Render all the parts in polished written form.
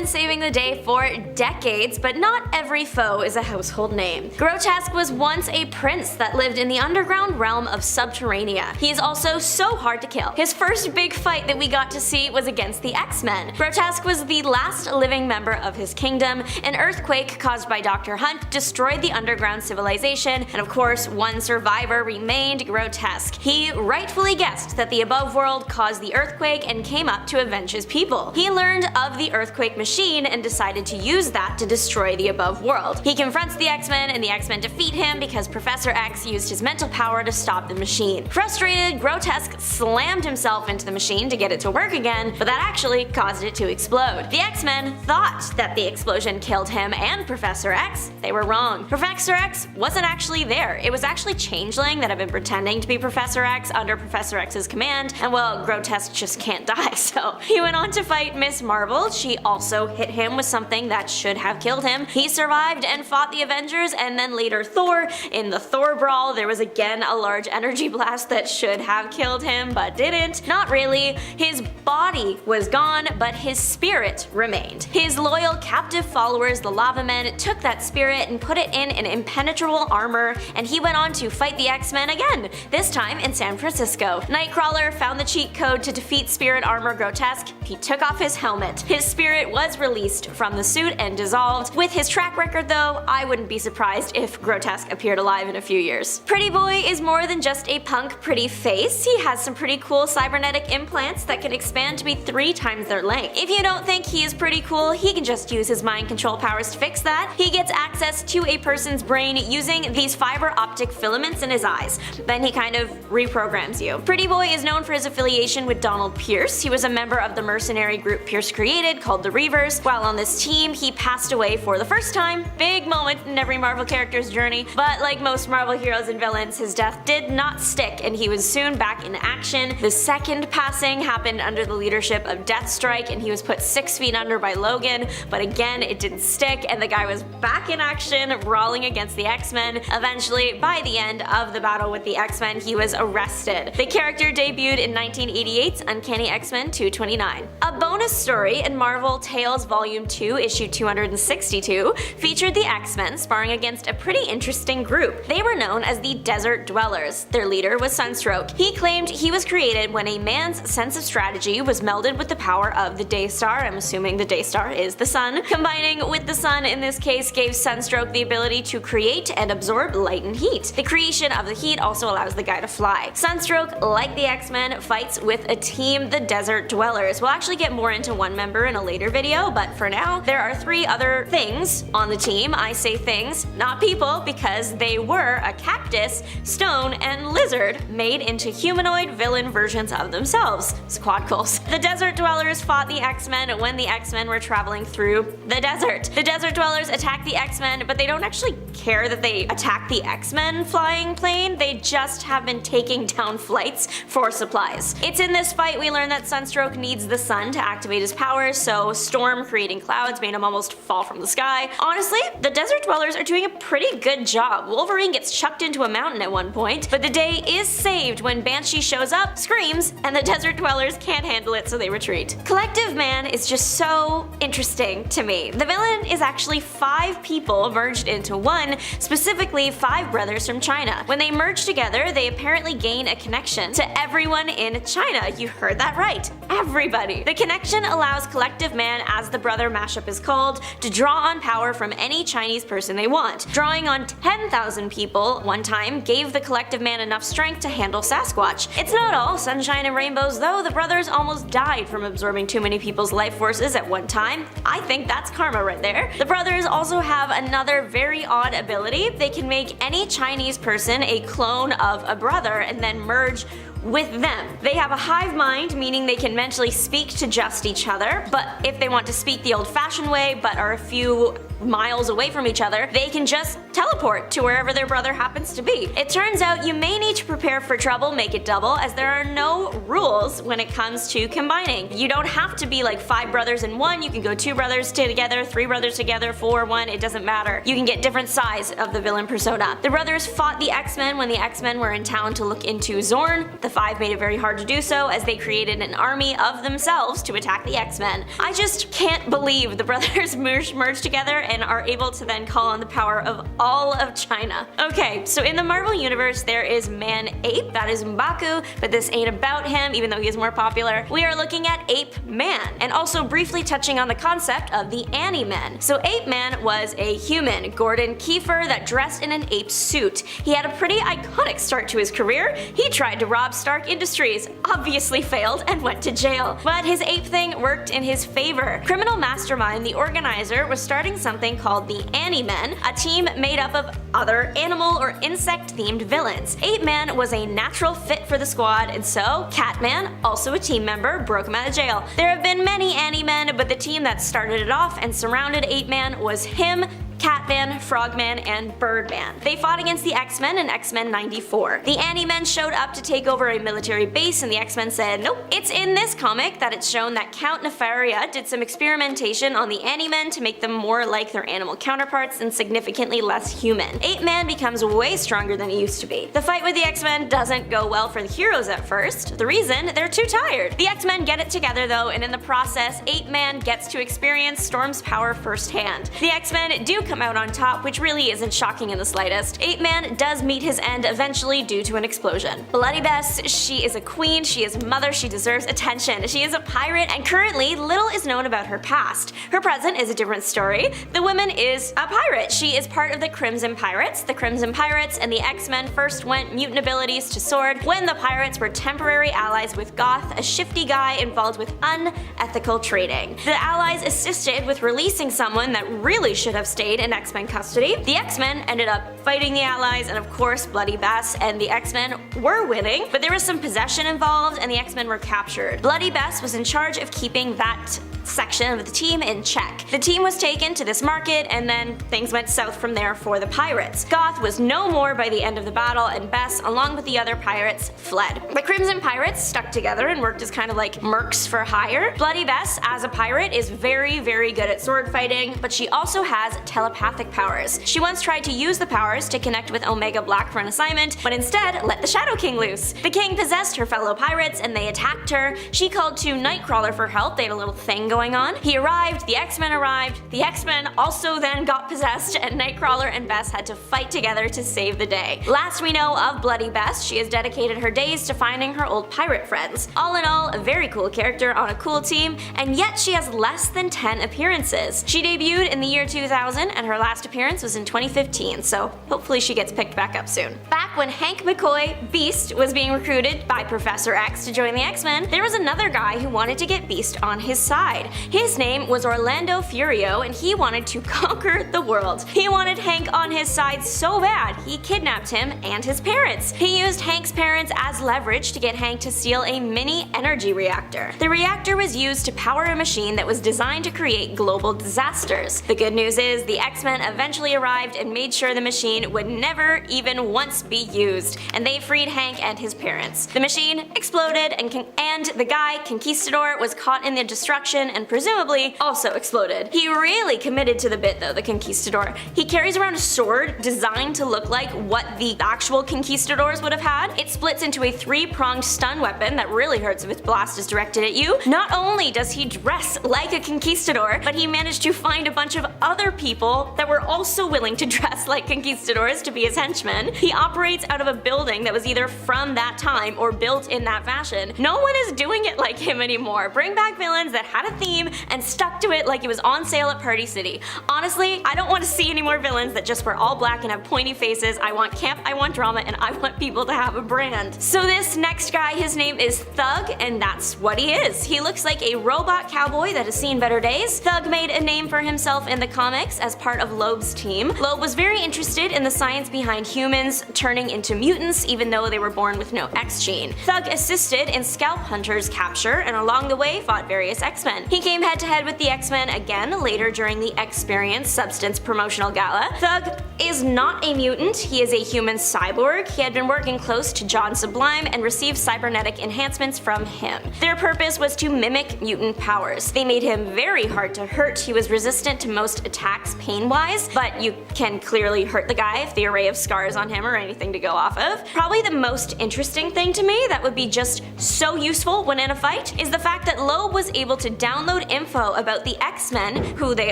been saving the day for decades, but not every foe is a household name. Grotesque was once a prince that lived in the underground realm of Subterranea. He is also so hard to kill. His first big fight that we got to see was against the X-Men. Grotesque was the last living member of his kingdom. An earthquake caused by Dr. Hunt destroyed the underground civilization, and of course, one survivor remained Grotesque. He rightfully guessed that the above world caused the earthquake and came up to avenge his people. He learned of the earthquake machine and decided to use that to destroy the above world. He confronts the X-Men, and the X-Men defeat him because Professor X used his mental power to stop the machine. Frustrated, Grotesque slammed himself into the machine to get it to work again, but that actually caused it to explode. The X-Men thought that the explosion killed him and Professor X. They were wrong. Professor X wasn't actually there. It was actually Changeling that had been pretending to be Professor X under Professor X's command, and well, Grotesque just can't die, so he went on to fight Miss Marvel. She also hit him with something that should have killed him. He survived and fought the Avengers, and then later Thor. In the Thor brawl, there was again a large energy blast that should have killed him, but didn't. Not really. His body was gone, but his spirit remained. His loyal captive followers, the Lava Men, took that spirit and put it in an impenetrable armor, and he went on to fight the X-Men again, this time in San Francisco. Nightcrawler found the cheat code to defeat Spirit Armor Grotesque. He took off his helmet. His spirit was released from the suit and dissolved. With his track record though, I wouldn't be surprised if Grotesque appeared alive in a few years. Pretty Boy is more than just a punk pretty face. He has some pretty cool cybernetic implants that can expand to be 3 times their length. If you don't think he is pretty cool, he can just use his mind control powers to fix that. He gets access to a person's brain using these fiber optic filaments in his eyes. Then he kind of reprograms you. Pretty Boy is known for his affiliation with Donald Pierce. He was a member of the mercenary group Pierce created called the Reavers. While on this team, he passed away for the first time. Big moment in every Marvel character's journey, but like most Marvel heroes and villains, his death did not stick, and he was soon back in action. The second passing happened under the leadership of Deathstrike, and he was put 6 feet under by Logan, but again, it didn't stick, and the guy was back in action, brawling against the X-Men. Eventually, by the end of the battle with the X-Men, he was arrested. The character debuted in 1988's Uncanny X-Men 229. A bonus story in Marvel Tales Volume 2, issue 262, featured the X-Men sparring against a pretty interesting group. They were known as the Desert Dwellers. Their leader was Sunstroke. He claimed he was created when a man's sense of strategy was melded with the power of the Daystar. I'm assuming the Daystar is the sun. Combining with the sun in this case gave Sunstroke the ability to create and absorb light and heat. The creation of the heat also allows the guy to fly. Sunstroke, like the X-Men, fights with a team, the Desert Dwellers. We'll actually get more into one member in a later video, but for now, there are 3 other things on the team. I say things, not people, because they were a cactus, stone, and lizard made into humanoid villain versions of themselves. Squadcles. The Desert Dwellers fought the X-Men when the X-Men were traveling through the desert. The Desert Dwellers attack the X-Men, but they don't actually care that they attack the X-Men flying plane. They just have been taking down flights for supplies. It's in this fight we learn that Sunstroke needs the sun to activate his powers, so Storm creating clouds made him almost fall from the sky. Honestly, the Desert Dwellers are doing a pretty good job. Wolverine gets chucked into a mountain at one point, but the day is saved when Banshee shows up, screams, and the Desert Dwellers can't handle it, so they retreat. Collective Man is just so interesting to me. The villain is actually 5 people merged into one, specifically 5 brothers from China. When they merge together, they apparently gain a connection to everyone in China. You heard that right. Everybody. The connection allows Collective Man, as the brother mashup is called, to draw on power from any Chinese person they want. Drawing on 10,000 people one time gave the Collective Man enough strength to handle Sasquatch. It's not all sunshine and rainbows though. The brothers almost died from absorbing too many people's life forces at one time. I think that's karma right there. The brothers also have another very odd ability. They can make any Chinese person a clone of a brother and then merge with them. They have a hive mind, meaning they can mentally speak to just each other, but if they want to speak the old-fashioned way but are a few miles away from each other, they can just teleport to wherever their brother happens to be. It turns out you may need to prepare for trouble, make it double, as there are no rules when it comes to combining. You don't have to be like 5 brothers in one, you can go 2 brothers together, 3 brothers together, 4, 1, it doesn't matter. You can get different size of the villain persona. The brothers fought the X-Men when the X-Men were in town to look into Zorn. The 5 made it very hard to do so as they created an army of themselves to attack the X-Men. I just can't believe the brothers merged together and are able to then call on the power of all of China. Okay, so in the Marvel Universe there is Man-Ape, that is M'Baku, but this ain't about him even though he is more popular. We are looking at Ape-Man, and also briefly touching on the concept of the Ani-Men. So Ape-Man was a human, Gordon Kiefer, that dressed in an ape suit. He had a pretty iconic start to his career. He tried to rob Stark Industries, obviously failed, and went to jail. But his ape thing worked in his favor. Criminal mastermind, the organizer, was starting something called the Ani-Men, a team made up of other animal or insect-themed villains. Ape-Man was a natural fit for the squad, and so Catman, also a team member, broke him out of jail. There have been many Ani-Men, but the team that started it off and surrounded Ape-Man was him, Catman, Frogman, and Birdman. They fought against the X-Men in X-Men 94. The Ani-Men showed up to take over a military base and the X-Men said nope. It's in this comic that it's shown that Count Nefaria did some experimentation on the Ani-Men to make them more like their animal counterparts and significantly less human. Ape-Man becomes way stronger than he used to be. The fight with the X-Men doesn't go well for the heroes at first. The reason? They're too tired. The X-Men get it together though, and in the process, Ape-Man gets to experience Storm's power firsthand. The X-Men do come out on top, which really isn't shocking in the slightest. Ape-Man does meet his end eventually due to an explosion. Bloody Bess, she is a queen, she is mother, she deserves attention. She is a pirate, and currently little is known about her past. Her present is a different story. The woman is a pirate. She is part of the Crimson Pirates. The Crimson Pirates and the X-Men first went mutant abilities to Sword when the pirates were temporary allies with Goth, a shifty guy involved with unethical trading. The allies assisted with releasing someone that really should have stayed in X-Men custody. The X-Men ended up fighting the allies, and of course Bloody Bess and the X-Men were winning, but there was some possession involved and the X-Men were captured. Bloody Bess was in charge of keeping that section of the team in check. The team was taken to this market and then things went south from there for the pirates. Goth was no more by the end of the battle and Bess, along with the other pirates, fled. The Crimson Pirates stuck together and worked as kind of like mercs for hire. Bloody Bess, as a pirate, is very good at sword fighting, but she also has telepathic powers. She once tried to use the powers to connect with Omega Black for an assignment, but instead let the Shadow King loose. The king possessed her fellow pirates and they attacked her. She called to Nightcrawler for help. They had a little thing going on. He arrived, the X-Men arrived, the X-Men also then got possessed, and Nightcrawler and Bess had to fight together to save the day. Last we know of Bloody Bess, she has dedicated her days to finding her old pirate friends. All in all, a very cool character on a cool team, and yet she has less than 10 appearances. She debuted in the year 2000 and her last appearance was in 2015, so hopefully she gets picked back up soon. Back when Hank McCoy, Beast, was being recruited by Professor X to join the X-Men, there was another guy who wanted to get Beast on his side. His name was Orlando Furio and he wanted to conquer the world. He wanted Hank on his side so bad, he kidnapped him and his parents. He used Hank's parents as leverage to get Hank to steal a mini energy reactor. The reactor was used to power a machine that was designed to create global disasters. The good news is the X-Men eventually arrived and made sure the machine would never even once be used, and they freed Hank and his parents. The machine exploded and the guy, Conquistador, was caught in the destruction and presumably also exploded. He really committed to the bit though, the Conquistador. He carries around a sword designed to look like what the actual Conquistadors would have had. It splits into a 3-pronged stun weapon that really hurts if its blast is directed at you. Not only does he dress like a Conquistador, but he managed to find a bunch of other people that were also willing to dress like Conquistadors to be his henchmen. He operates out of a building that was either from that time or built in that fashion. No one is doing it like him anymore. Bring back villains that had a theme and stuck to it like it was on sale at Party City. Honestly, I don't want to see any more villains that just wear all black and have pointy faces. I want camp, I want drama, and I want people to have a brand. So this next guy, his name is Thug, and that's what he is. He looks like a robot cowboy that has seen better days. Thug made a name for himself in the comics as part of Loeb's team. Loeb was very interested in the science behind humans turning into mutants even though they were born with no X gene. Thug assisted in Scalp Hunter's capture and along the way fought various X-Men. He came head to head with the X-Men again later during the Experience Substance promotional gala. Thug is not a mutant, he is a human cyborg. He had been working close to John Sublime and received cybernetic enhancements from him. Their purpose was to mimic mutant powers. They made him very hard to hurt. He was resistant to most attacks pain-wise, but you can clearly hurt the guy if the array of scars on him or anything to go off of. Probably the most interesting thing to me that would be just so useful when in a fight is the fact that Loeb was able to download info about the X-Men, who they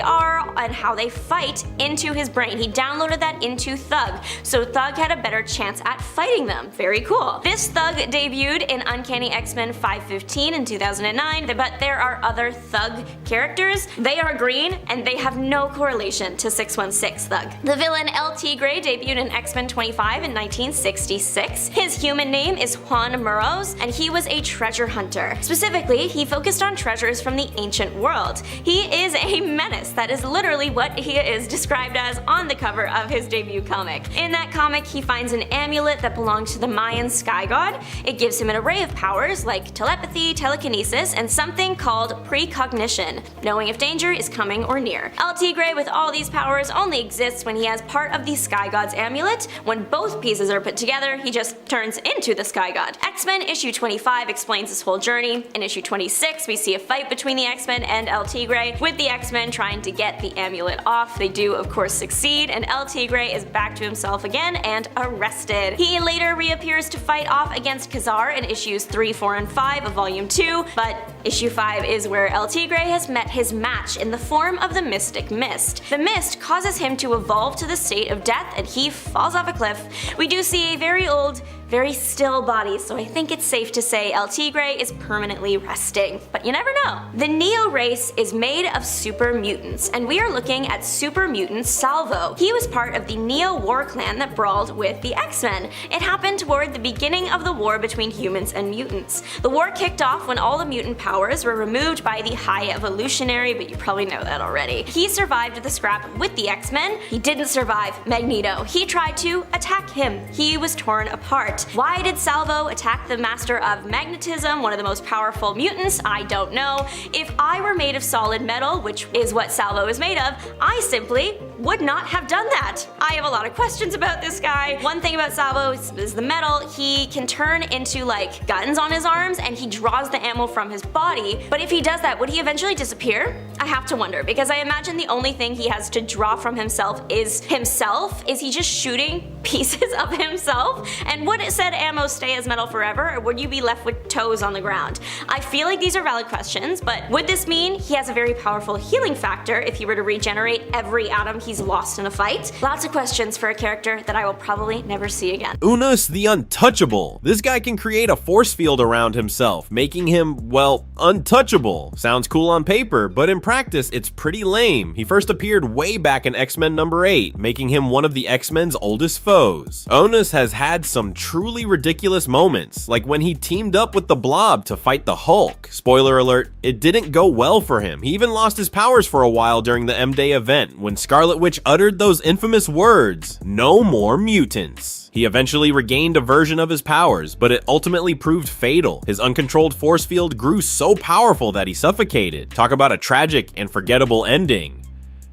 are, and how they fight into his brain. He downloaded that into Thug, so Thug had a better chance at fighting them. Very cool. This Thug debuted in Uncanny X-Men 515 in 2009, but there are other Thug characters. They are green, and they have no correlation to 616 Thug. The villain L.T. Gray debuted in X-Men 25 in 1966. His human name is Juan Moros, and he was a treasure hunter. Specifically, he focused on treasures from the ancient world. He is a menace. That is literally what he is described as on the cover of his debut comic. In that comic, he finds an amulet that belonged to the Mayan sky god. It gives him an array of powers like telepathy, telekinesis, and something called precognition, knowing if danger is coming or near. L.T. Gray with all these powers only exists when he has part of the sky god's amulet. When both pieces are put together, he just turns into the sky god. X-Men issue 25 explains this whole journey. In issue 26, we see a fight between the X-Men and L.T. Gray, with the X-Men trying to get the amulet off. They do, of course, succeed, and L.T. Gray is back to himself again and arrested. He later reappears to fight off against Khazar in issues 3, 4, and 5 of Volume 2, but issue 5 is where L.T. Gray has met his match in the form of the Mystic Mist. The mist causes him to evolve to the state of death, and he falls off a cliff. We do see a very old, very still body, so I think it's safe to say L.T. Gray is permanently resting. But you never know. The Neo race is made of super mutants, and we are looking at super mutant Salvo. He was part of the Neo war clan that brawled with the X-Men. It happened toward the beginning of the war between humans and mutants. The war kicked off when all the mutant powers were removed by the High Evolutionary, but you probably know that already. He survived the scrap with the X-Men. He didn't survive Magneto. He tried to attack him. He was torn apart. Why did Salvo attack the Master of Magnetism, one of the most powerful mutants? I don't know. If I were made of solid metal, which is what Salvo is made of, I simply would not have done that. I have a lot of questions about this guy. One thing about Salvo is the metal. He can turn into like guns on his arms, and he draws the ammo from his body. But if he does that, would he eventually disappear? I have to wonder, because I imagine the only thing he has to draw from himself is himself. Is he just shooting pieces of himself? And would said ammo stay as metal forever, or would you be left with toes on the ground? I feel like these are valid questions, but would this mean he has a very powerful healing factor if he were to regenerate every atom he's lost in a fight? Lots of questions for a character that I will probably never see again. Unus the Untouchable. This guy can create a force field around himself, making him, well, untouchable. Sounds cool on paper, but in practice it's pretty lame. He first appeared way back in X-Men number 8, making him one of the X-Men's oldest foes. Unus has had some truly ridiculous moments, like when he teamed up with the Blob to fight the Hulk. Spoiler alert, it didn't go well for him. He even lost his powers for a while during the M-Day event when Scarlet Witch uttered those infamous words, "No more mutants." He eventually regained a version of his powers, but it ultimately proved fatal. His uncontrolled force field grew so powerful that he suffocated. Talk about a tragic and forgettable ending.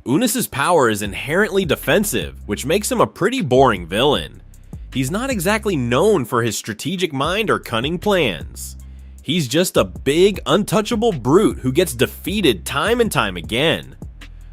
Unus's power is inherently defensive, which makes him a pretty boring villain. He's not exactly known for his strategic mind or cunning plans. He's just a big, untouchable brute who gets defeated time and time again.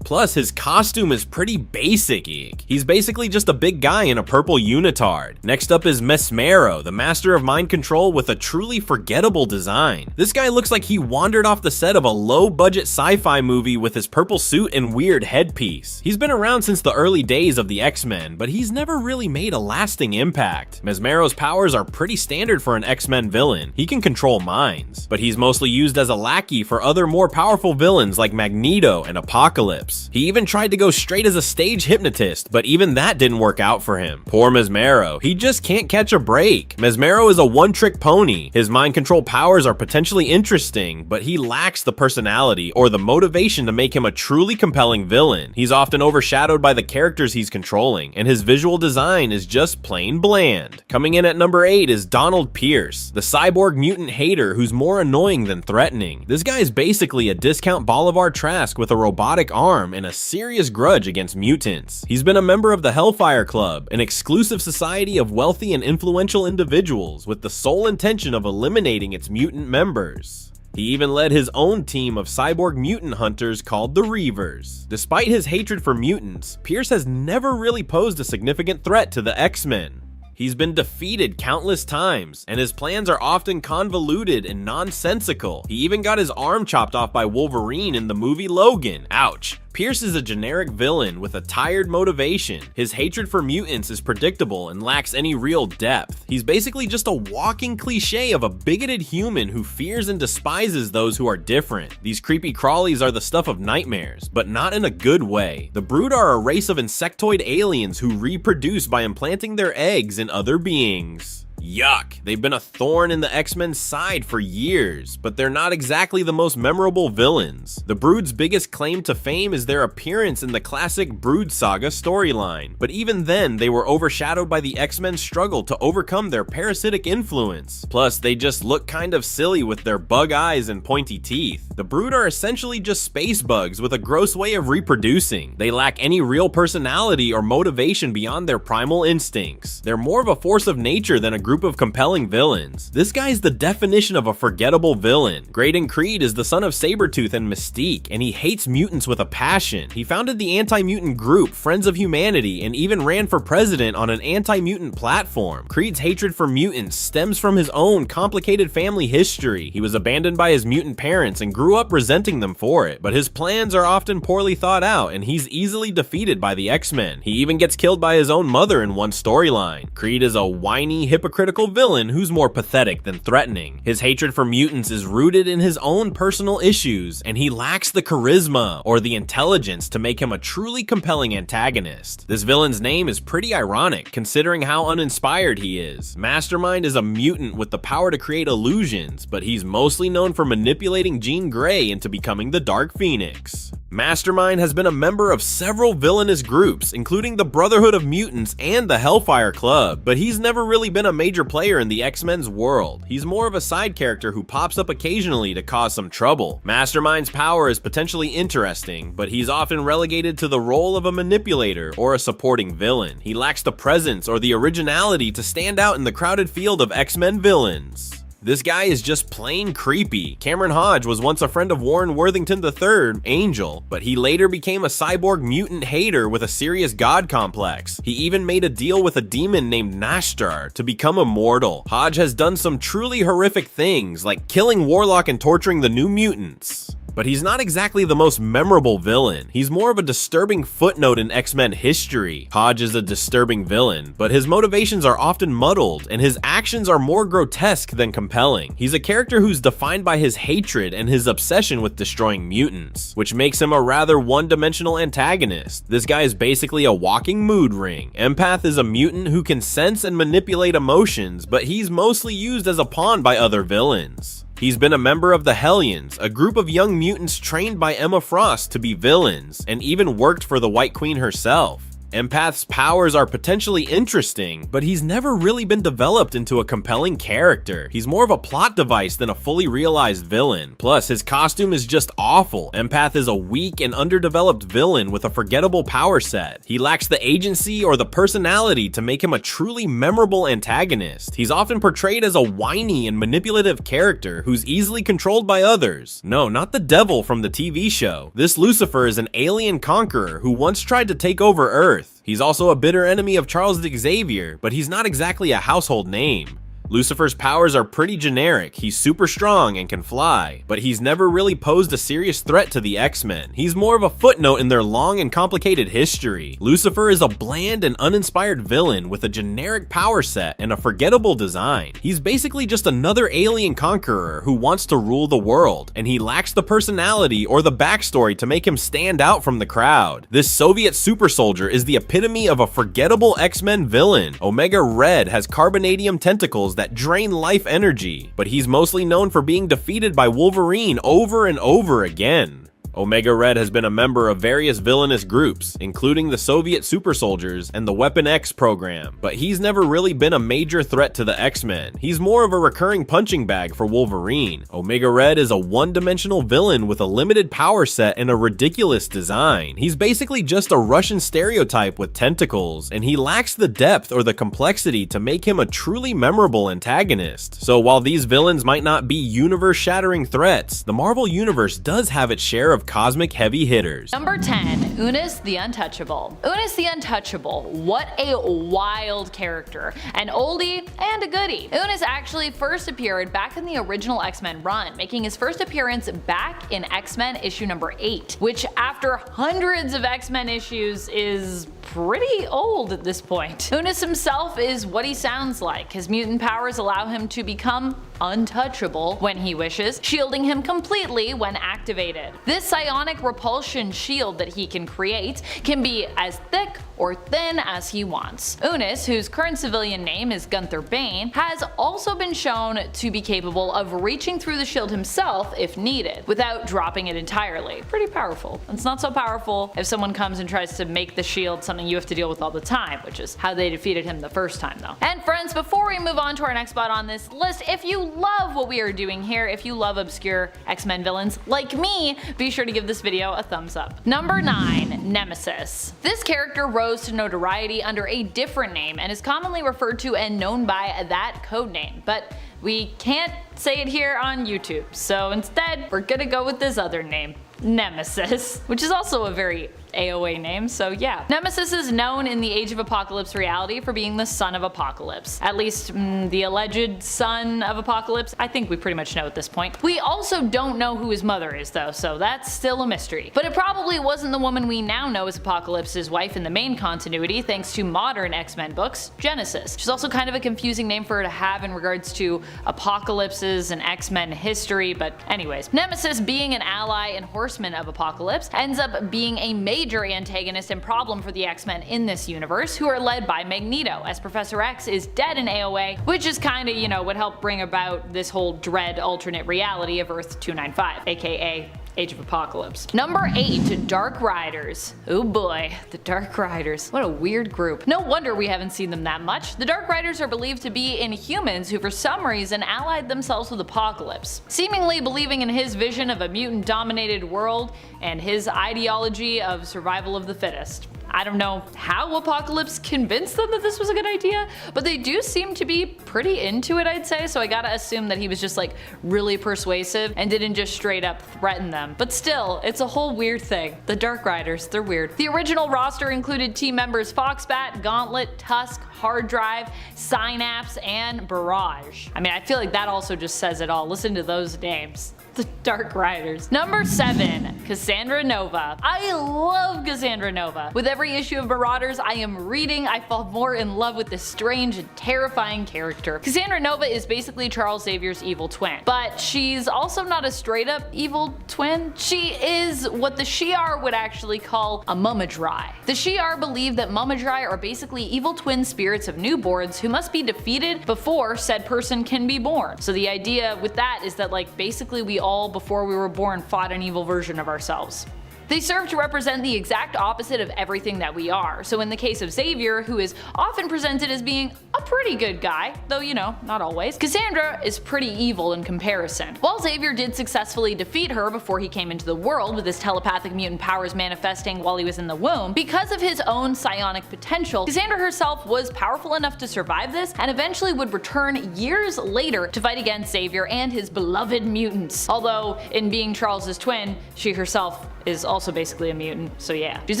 Plus, his costume is pretty basic-y. He's basically just a big guy in a purple unitard. Next up is Mesmero, the master of mind control with a truly forgettable design. This guy looks like he wandered off the set of a low-budget sci-fi movie with his purple suit and weird headpiece. He's been around since the early days of the X-Men, but he's never really made a lasting impact. Mesmero's powers are pretty standard for an X-Men villain. He can control minds, but he's mostly used as a lackey for other more powerful villains like Magneto and Apocalypse. steps. He even tried to go straight as a stage hypnotist, but even that didn't work out for him. Poor Mesmero, he just can't catch a break. Mesmero is a one-trick pony. His mind control powers are potentially interesting, but he lacks the personality or the motivation to make him a truly compelling villain. He's often overshadowed by the characters he's controlling, and his visual design is just plain bland. Coming in at number 8 is Donald Pierce, the cyborg mutant hater who's more annoying than threatening. This guy is basically a discount Bolivar Trask with a robotic arm and a serious grudge against mutants. He's been a member of the Hellfire Club, an exclusive society of wealthy and influential individuals with the sole intention of eliminating its mutant members. He even led his own team of cyborg mutant hunters called the Reavers. Despite his hatred for mutants, Pierce has never really posed a significant threat to the X-Men. He's been defeated countless times, and his plans are often convoluted and nonsensical. He even got his arm chopped off by Wolverine in the movie Logan. Ouch. Pierce is a generic villain with a tired motivation. His hatred for mutants is predictable and lacks any real depth. He's basically just a walking cliche of a bigoted human who fears and despises those who are different. These creepy crawlies are the stuff of nightmares, but not in a good way. The Brood are a race of insectoid aliens who reproduce by implanting their eggs in other beings. Yuck. They've been a thorn in the X-Men's side for years, but they're not exactly the most memorable villains. The Brood's biggest claim to fame is their appearance in the classic Brood Saga storyline, but even then they were overshadowed by the X-Men's struggle to overcome their parasitic influence. Plus, they just look kind of silly with their bug eyes and pointy teeth. The Brood are essentially just space bugs with a gross way of reproducing. They lack any real personality or motivation beyond their primal instincts. They're more of a force of nature than a group of compelling villains. This guy's the definition of a forgettable villain. Graydon Creed is the son of Sabretooth and Mystique, and he hates mutants with a passion. He founded the anti-mutant group Friends of Humanity and even ran for president on an anti-mutant platform. Creed's hatred for mutants stems from his own complicated family history. He was abandoned by his mutant parents and grew up resenting them for it, but his plans are often poorly thought out and he's easily defeated by the X-Men. He even gets killed by his own mother in one storyline. Creed is a whiny, hypocritical villain who's more pathetic than threatening. His hatred for mutants is rooted in his own personal issues, and he lacks the charisma or the intelligence to make him a truly compelling antagonist. This villain's name is pretty ironic, considering how uninspired he is. Mastermind is a mutant with the power to create illusions, but he's mostly known for manipulating Jean Grey into becoming the Dark Phoenix. Mastermind has been a member of several villainous groups, including the Brotherhood of Mutants and the Hellfire Club, but he's never really been a major player in the X-Men's world. He's more of a side character who pops up occasionally to cause some trouble. Mastermind's power is potentially interesting, but he's often relegated to the role of a manipulator or a supporting villain. He lacks the presence or the originality to stand out in the crowded field of X-Men villains. This guy is just plain creepy. Cameron Hodge was once a friend of Warren Worthington III, Angel, but he later became a cyborg mutant hater with a serious god complex. He even made a deal with a demon named Nashtar to become immortal. Hodge has done some truly horrific things, like killing Warlock and torturing the New Mutants. But he's not exactly the most memorable villain. He's more of a disturbing footnote in X-Men history. Hodge is a disturbing villain, but his motivations are often muddled, and his actions are more grotesque than compelling. He's a character who's defined by his hatred and his obsession with destroying mutants, which makes him a rather one-dimensional antagonist. This guy is basically a walking mood ring. Empath is a mutant who can sense and manipulate emotions, but he's mostly used as a pawn by other villains. He's been a member of the Hellions, a group of young mutants trained by Emma Frost to be villains, and even worked for the White Queen herself. Empath's powers are potentially interesting, but he's never really been developed into a compelling character. He's more of a plot device than a fully realized villain. Plus, his costume is just awful. Empath is a weak and underdeveloped villain with a forgettable power set. He lacks the agency or the personality to make him a truly memorable antagonist. He's often portrayed as a whiny and manipulative character who's easily controlled by others. No, not the devil from the TV show. This Lucifer is an alien conqueror who once tried to take over Earth. He's also a bitter enemy of Charles Xavier, but he's not exactly a household name. Lucifer's powers are pretty generic. He's super strong and can fly, but he's never really posed a serious threat to the X-Men. He's more of a footnote in their long and complicated history. Lucifer is a bland and uninspired villain with a generic power set and a forgettable design. He's basically just another alien conqueror who wants to rule the world, and he lacks the personality or the backstory to make him stand out from the crowd. This Soviet super soldier is the epitome of a forgettable X-Men villain. Omega Red has carbonadium tentacles that drain life energy, but he's mostly known for being defeated by Wolverine over and over again. Omega Red has been a member of various villainous groups, including the Soviet super soldiers and the Weapon X program, but he's never really been a major threat to the X-Men. He's more of a recurring punching bag for Wolverine. Omega Red is a one-dimensional villain with a limited power set and a ridiculous design. He's basically just a Russian stereotype with tentacles, and he lacks the depth or the complexity to make him a truly memorable antagonist. So while these villains might not be universe-shattering threats, the Marvel Universe does have its share of cosmic heavy hitters. Number 10, Unis the Untouchable. Unis the Untouchable, what a wild character. An oldie and a goodie. Unis actually first appeared back in the original X-Men run, making his first appearance back in X-Men issue number 8, which after hundreds of X-Men issues is pretty old at this point. Unis himself is what he sounds like. His mutant powers allow him to become untouchable when he wishes, shielding him completely when activated. This psionic repulsion shield that he can create can be as thick or thin as he wants. Unis, whose current civilian name is Gunther Bane, has also been shown to be capable of reaching through the shield himself if needed, without dropping it entirely. Pretty powerful. It's not so powerful if someone comes and tries to make the shield something you have to deal with all the time, which is how they defeated him the first time though. And friends, before we move on to our next spot on this list, if you love what we are doing here, if you love obscure X-Men villains like me, be sure to give this video a thumbs up. Number 9, Nemesis. This character rose to notoriety under a different name and is commonly referred to and known by that codename, but we can't say it here on YouTube, so instead we're gonna go with this other name, Nemesis, which is also a very AOA name, so yeah. Nemesis is known in the Age of Apocalypse reality for being the son of Apocalypse. At least, the alleged son of Apocalypse. I think we pretty much know at this point. We also don't know who his mother is though, so that's still a mystery. But it probably wasn't the woman we now know as Apocalypse's wife in the main continuity, thanks to modern X-Men books, Genesis. She's also kind of a confusing name for her to have in regards to Apocalypse's and X-Men history, but anyways. Nemesis, being an ally and horseman of Apocalypse, ends up being a major antagonist and problem for the X-Men in this universe, who are led by Magneto, as Professor X is dead in AOA, which is kinda, you know, what helped bring about this whole dread alternate reality of Earth 295, aka Age of Apocalypse. Number 8, Dark Riders. Oh boy, the Dark Riders. What a weird group. No wonder we haven't seen them that much. The Dark Riders are believed to be Inhumans who for some reason allied themselves with Apocalypse, seemingly believing in his vision of a mutant-dominated world and his ideology of survival of the fittest. I don't know how Apocalypse convinced them that this was a good idea, but they do seem to be pretty into it, I'd say, so I gotta assume that he was just like really persuasive and didn't just straight up threaten them. But still, it's a whole weird thing. The Dark Riders, they're weird. The original roster included team members Foxbat, Gauntlet, Tusk, Hard Drive, Synapse, and Barrage. I mean, I feel like that also just says it all. Listen to those names. The Dark Riders. Number 7, Cassandra Nova. I love Cassandra Nova. With every issue of Marauders I am reading, I fall more in love with this strange and terrifying character. Cassandra Nova is basically Charles Xavier's evil twin, but she's also not a straight up evil twin. She is what the Shi'ar would actually call a Mumadrai. The Shi'ar believe that Mumadrai are basically evil twin spirits of newborns who must be defeated before said person can be born. So the idea with that is that like basically we all before we were born fought an evil version of ourselves. They serve to represent the exact opposite of everything that we are. So in the case of Xavier, who is often presented as being a pretty good guy, though you know, not always, Cassandra is pretty evil in comparison. While Xavier did successfully defeat her before he came into the world with his telepathic mutant powers manifesting while he was in the womb, because of his own psionic potential, Cassandra herself was powerful enough to survive this and eventually would return years later to fight against Xavier and his beloved mutants. Although in being Charles's twin, she herself is also also basically a mutant, so yeah. She's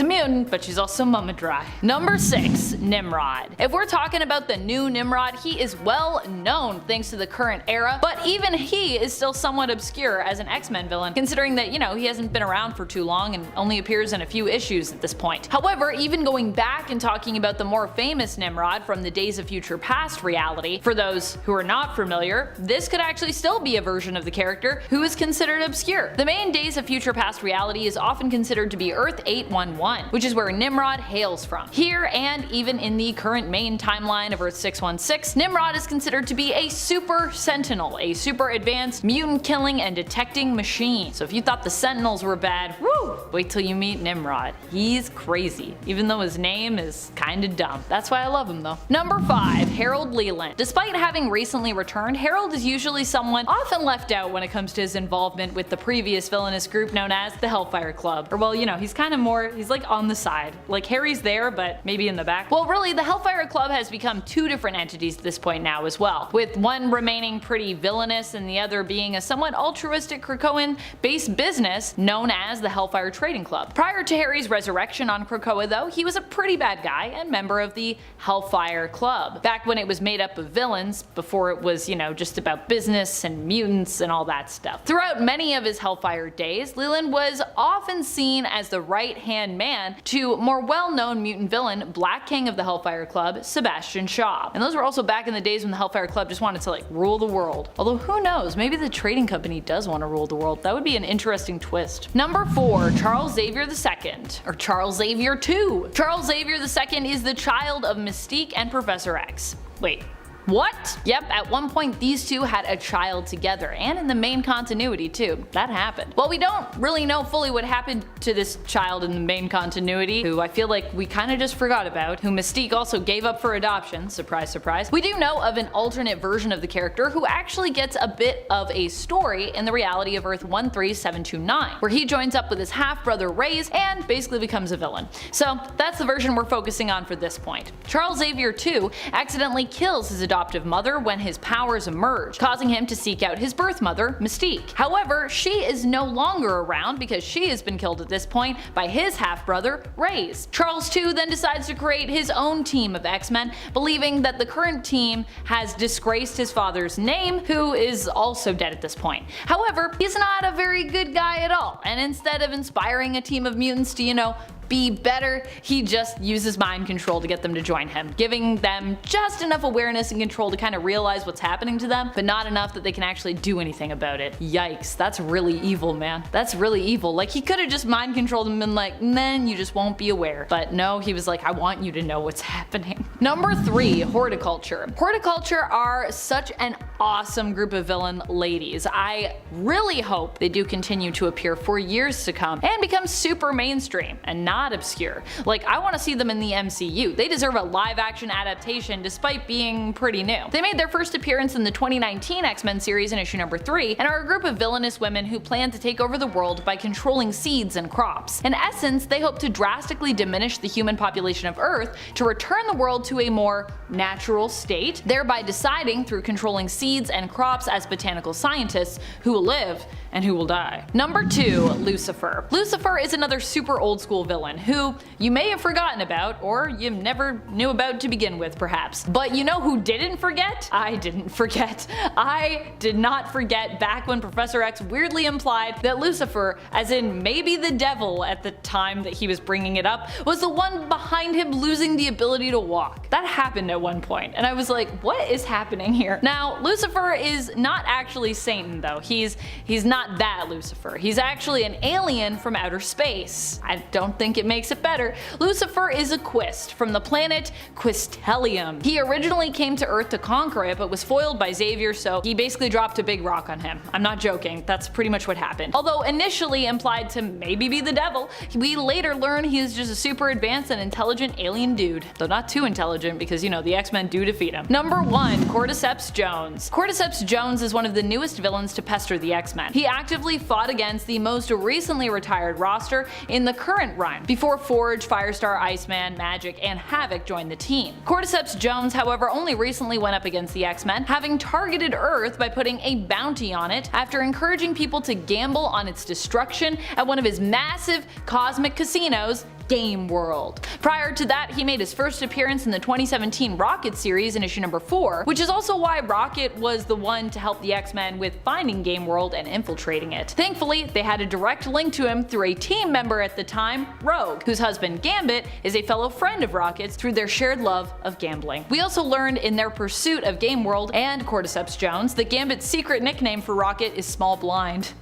a mutant, but she's also mama dry. Number 6, Nimrod. If we're talking about the new Nimrod, he is well known thanks to the current era, but even he is still somewhat obscure as an X-Men villain, considering that, he hasn't been around for too long and only appears in a few issues at this point. However, even going back and talking about the more famous Nimrod from the Days of Future Past reality, for those who are not familiar, this could actually still be a version of the character who is considered obscure. The main Days of Future Past reality is often considered to be Earth 811, which is where Nimrod hails from. Here, and even in the current main timeline of Earth 616, Nimrod is considered to be a super sentinel, a super advanced mutant killing and detecting machine. So if you thought the Sentinels were bad, woo! Wait till you meet Nimrod. He's crazy, even though his name is kinda dumb. That's why I love him though. Number 5, Harold Leland. Despite having recently returned, Harold is usually someone often left out when it comes to his involvement with the previous villainous group known as the Hellfire Club. Or well, he's kind of more, he's like on the side. Like Harry's there, but maybe in the back. Well, really, the Hellfire Club has become 2 different entities at this point now as well, with one remaining pretty villainous and the other being a somewhat altruistic Krakoan-based business known as the Hellfire Trading Club. Prior to Harry's resurrection on Krakoa though, he was a pretty bad guy and member of the Hellfire Club, back when it was made up of villains, before it was, just about business and mutants and all that stuff. Throughout many of his Hellfire days, Leland was often seen as the right-hand man to more well-known mutant villain, Black King of the Hellfire Club, Sebastian Shaw. And those were also back in the days when the Hellfire Club just wanted to rule the world. Although who knows, maybe the trading company does want to rule the world. That would be an interesting twist. Number 4, Charles Xavier II, or Charles Xavier II. Charles Xavier II is the child of Mystique and Professor X. Wait. What? Yep, at one point these two had a child together, and in the main continuity too. That happened. Well, we don't really know fully what happened to this child in the main continuity, who I feel like we kinda just forgot about, who Mystique also gave up for adoption, surprise surprise. We do know of an alternate version of the character who actually gets a bit of a story in the reality of Earth 13729, where he joins up with his half-brother Reyes and basically becomes a villain. So that's the version we're focusing on for this point. Charles Xavier II accidentally kills his adoptive mother when his powers emerge, causing him to seek out his birth mother, Mystique. However, she is no longer around because she has been killed at this point by his half-brother, Reyes. Charles II then decides to create his own team of X-Men, believing that the current team has disgraced his father's name, who is also dead at this point. However, he's not a very good guy at all, and instead of inspiring a team of mutants to, be better, he just uses mind control to get them to join him, giving them just enough awareness and control to kind of realize what's happening to them, but not enough that they can actually do anything about it. Yikes, that's really evil, man. That's really evil. Like, he could have just mind controlled and been like, then you just won't be aware. But no, he was like, I want you to know what's happening. Number 3, Horticulture. Horticulture are such an awesome group of villain ladies. I really hope they do continue to appear for years to come and become super mainstream and not obscure. Like, I want to see them in the MCU. They deserve a live-action adaptation despite being pretty new. They made their first appearance in the 2019 X-Men series in issue number 3 and are a group of villainous women who plan to take over the world by controlling seeds and crops. In essence, they hope to drastically diminish the human population of Earth to return the world to a more natural state, thereby deciding through controlling seeds and crops as botanical scientists who will live and who will die. Number 2, Lucifer. Lucifer is another super old school villain who you may have forgotten about, or you never knew about to begin with perhaps. But you know who didn't forget? I didn't forget. I did not forget back when Professor X weirdly implied that Lucifer, as in maybe the devil at the time that he was bringing it up, was the one behind him losing the ability to walk. That happened at one point, and I was like, what is happening here? Now, Lucifer is not actually Satan though. He's not that Lucifer. He's actually an alien from outer space. I don't think it makes it better. Lucifer is a Quist from the planet Quistelium. He originally came to Earth to conquer it, but was foiled by Xavier, so he basically dropped a big rock on him. I'm not joking, that's pretty much what happened. Although initially implied to maybe be the devil, we later learn he is just a super advanced and intelligent alien dude. Though not too intelligent because, the X-Men do defeat him. Number 1, Cordyceps Jones. Cordyceps Jones is one of the newest villains to pester the X-Men. He actively fought against the most recently retired roster in the current run, before Forge, Firestar, Iceman, Magic, and Havoc joined the team. Cordyceps Jones, however, only recently went up against the X-Men, having targeted Earth by putting a bounty on it after encouraging people to gamble on its destruction at one of his massive cosmic casinos, Game World. Prior to that, he made his first appearance in the 2017 Rocket series in issue number 4, which is also why Rocket was the one to help the X-Men with finding Game World and infiltrating it. Thankfully, they had a direct link to him through a team member at the time, Rogue, whose husband Gambit is a fellow friend of Rocket's through their shared love of gambling. We also learned in their pursuit of Game World and Cordyceps Jones that Gambit's secret nickname for Rocket is Small Blind.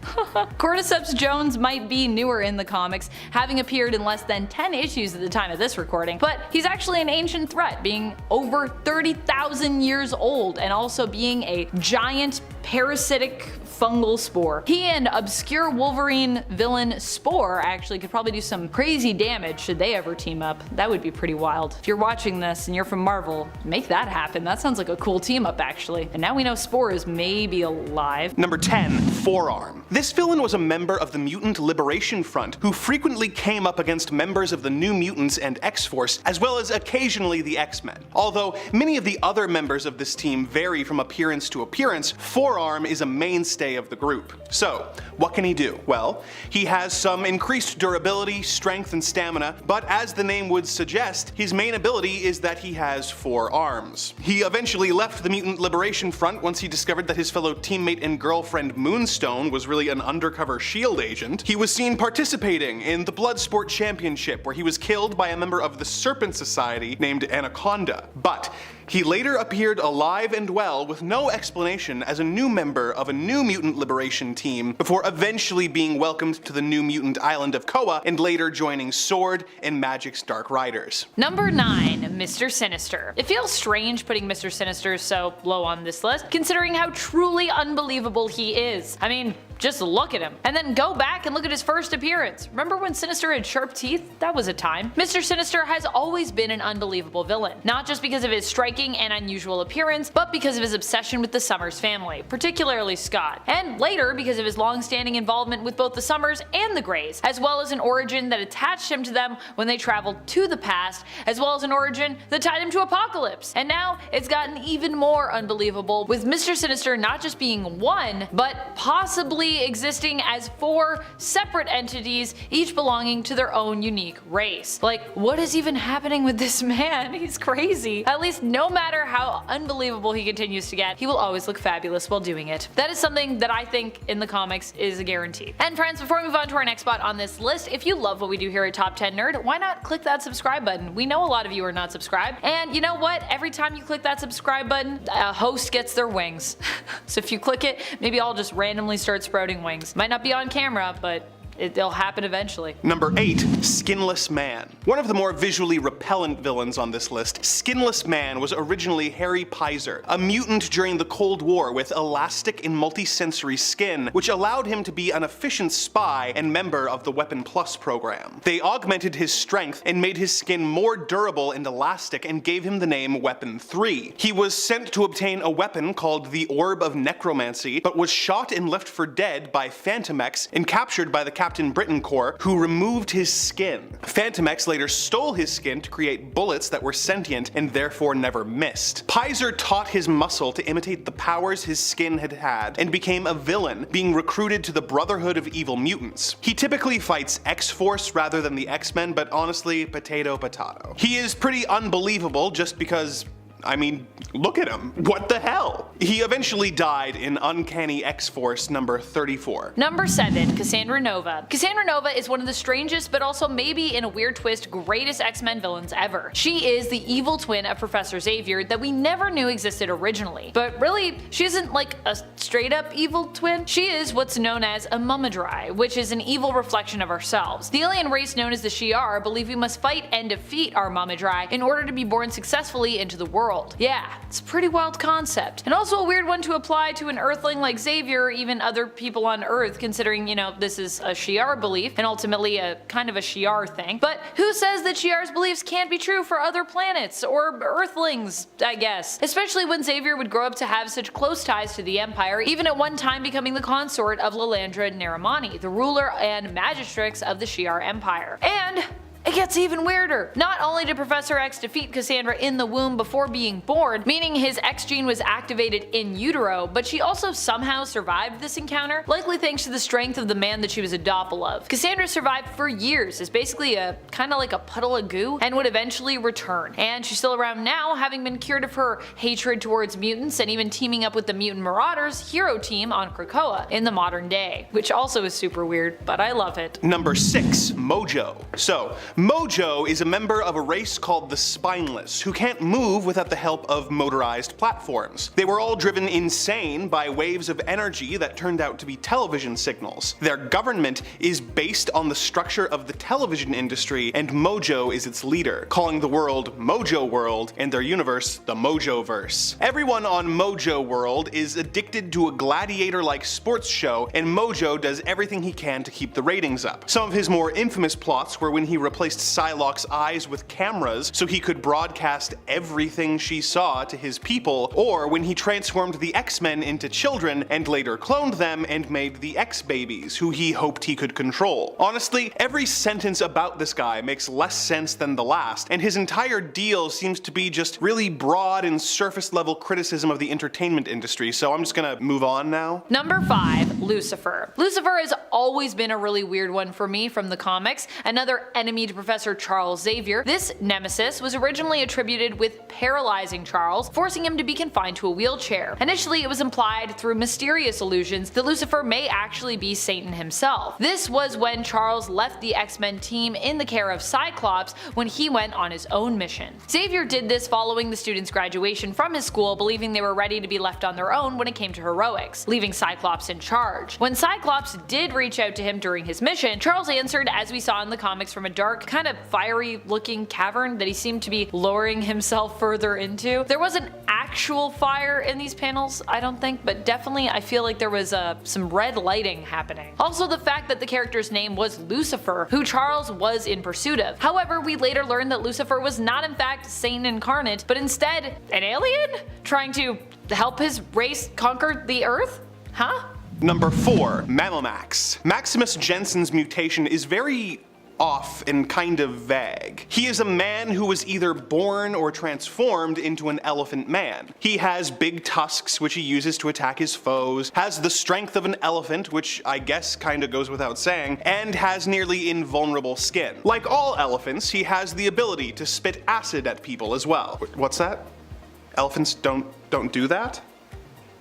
Cordyceps Jones might be newer in the comics, having appeared in less than 10 issues at the time of this recording, but he's actually an ancient threat, being over 30,000 years old and also being a giant parasitic fungal spore. He and obscure Wolverine villain Spore actually could probably do some crazy damage should they ever team up. That would be pretty wild. If you're watching this and you're from Marvel, make that happen. That sounds like a cool team up actually. And now we know Spore is maybe alive. Number 10, Forearm. This villain was a member of the Mutant Liberation Front who frequently came up against members of the New Mutants and X-Force, as well as occasionally the X-Men. Although many of the other members of this team vary from appearance to appearance, Forearm is a mainstay of the group. So, what can he do? Well, he has some increased durability, strength, and stamina, but as the name would suggest, his main ability is that he has 4 arms. He eventually left the Mutant Liberation Front once he discovered that his fellow teammate and girlfriend Moonstone was really an undercover S.H.I.E.L.D. agent. He was seen participating in the Bloodsport Championship, where he was killed by a member of the Serpent Society named Anaconda. But he later appeared alive and well with no explanation as a new member of a new mutant liberation team before eventually being welcomed to the new mutant island of Koa and later joining Sword and Magic's Dark Riders. Number 9, Mr. Sinister. It feels strange putting Mr. Sinister so low on this list, considering how truly unbelievable he is. I mean, just look at him. And then go back and look at his first appearance. Remember when Sinister had sharp teeth? That was a time. Mr. Sinister has always been an unbelievable villain, not just because of his striking and unusual appearance, but because of his obsession with the Summers family, particularly Scott, and later because of his long-standing involvement with both the Summers and the Greys, as well as an origin that attached him to them when they traveled to the past, as well as an origin that tied him to Apocalypse. And now it's gotten even more unbelievable, with Mr. Sinister not just being one, but possibly existing as 4 separate entities, each belonging to their own unique race. Like, what is even happening with this man? He's crazy. At least no matter how unbelievable he continues to get, he will always look fabulous while doing it. That is something that I think in the comics is a guarantee. And friends, before we move on to our next spot on this list, if you love what we do here at Top 10 Nerd, why not click that subscribe button? We know a lot of you are not subscribed, and you know what? Every time you click that subscribe button, a host gets their wings. So if you click it, maybe I'll just randomly start spreading wings. Might not be on camera, but it'll happen eventually. Number 8, Skinless Man. One of the more visually repellent villains on this list, Skinless Man was originally Harry Pizer, a mutant during the Cold War with elastic and multisensory skin, which allowed him to be an efficient spy and member of the Weapon Plus program. They augmented his strength and made his skin more durable and elastic and gave him the name Weapon 3. He was sent to obtain a weapon called the Orb of Necromancy, but was shot and left for dead by Phantomex and captured by the Captain Britain Corps, who removed his skin. Phantomex later stole his skin to create bullets that were sentient and therefore never missed. Pizer taught his muscle to imitate the powers his skin had had and became a villain, being recruited to the Brotherhood of Evil Mutants. He typically fights X-Force rather than the X-Men, but honestly, potato potato. He is pretty unbelievable just because, I mean, look at him. What the hell? He eventually died in Uncanny X-Force number 34. Number 7, Cassandra Nova. Cassandra Nova is one of the strangest, but also maybe in a weird twist, greatest X-Men villains ever. She is the evil twin of Professor Xavier that we never knew existed originally. But really, she isn't like a straight up evil twin. She is what's known as a Mummidry, which is an evil reflection of ourselves. The alien race known as the Shi'ar believe we must fight and defeat our Mummidry in order to be born successfully into the world. world. Yeah, it's a pretty wild concept. And also a weird one to apply to an Earthling like Xavier or even other people on Earth, considering, this is a Shi'ar belief and ultimately a kind of a Shi'ar thing. But who says that Shi'ar's beliefs can't be true for other planets or Earthlings, I guess? Especially when Xavier would grow up to have such close ties to the Empire, even at one time becoming the consort of Lilandra Naramani, the ruler and magistrix of the Shi'ar Empire. And it gets even weirder. Not only did Professor X defeat Cassandra in the womb before being born, meaning his X gene was activated in utero, but she also somehow survived this encounter, likely thanks to the strength of the man that she was a doppel of. Cassandra survived for years as basically kinda like a puddle of goo, and would eventually return. And she's still around now, having been cured of her hatred towards mutants and even teaming up with the Mutant Marauders hero team on Krakoa in the modern day, which also is super weird, but I love it. Number 6. Mojo. So, Mojo is a member of a race called the Spineless, who can't move without the help of motorized platforms. They were all driven insane by waves of energy that turned out to be television signals. Their government is based on the structure of the television industry, and Mojo is its leader, calling the world Mojo World and their universe the Mojoverse. Everyone on Mojo World is addicted to a gladiator-like sports show, and Mojo does everything he can to keep the ratings up. Some of his more infamous plots were when he replaced Psylocke's eyes with cameras so he could broadcast everything she saw to his people, or when he transformed the X-Men into children and later cloned them and made the X-Babies, who he hoped he could control. Honestly, every sentence about this guy makes less sense than the last, and his entire deal seems to be just really broad and surface level criticism of the entertainment industry, so I'm just gonna move on now. Number 5. Lucifer. Lucifer has always been a really weird one for me from the comics, another enemy to Professor Charles Xavier. This nemesis was originally attributed with paralyzing Charles, forcing him to be confined to a wheelchair. Initially, it was implied through mysterious illusions that Lucifer may actually be Satan himself. This was when Charles left the X-Men team in the care of Cyclops when he went on his own mission. Xavier did this following the students' graduation from his school, believing they were ready to be left on their own when it came to heroics, leaving Cyclops in charge. When Cyclops did reach out to him during his mission, Charles answered, as we saw in the comics, from a dark, kind of fiery looking cavern that he seemed to be lowering himself further into. There wasn't actual fire in these panels, I don't think, but definitely I feel like there was some red lighting happening. Also, the fact that the character's name was Lucifer, who Charles was in pursuit of. However, we later learned that Lucifer was not in fact Satan incarnate, but instead an alien trying to help his race conquer the Earth? Huh? Number 4. Mammomax. Maximus Jensen's mutation is very off and kind of vague. He is a man who was either born or transformed into an elephant man. He has big tusks which he uses to attack his foes, has the strength of an elephant, which I guess kinda goes without saying, and has nearly invulnerable skin. Like all elephants, he has the ability to spit acid at people as well. What's that? Elephants don't do that?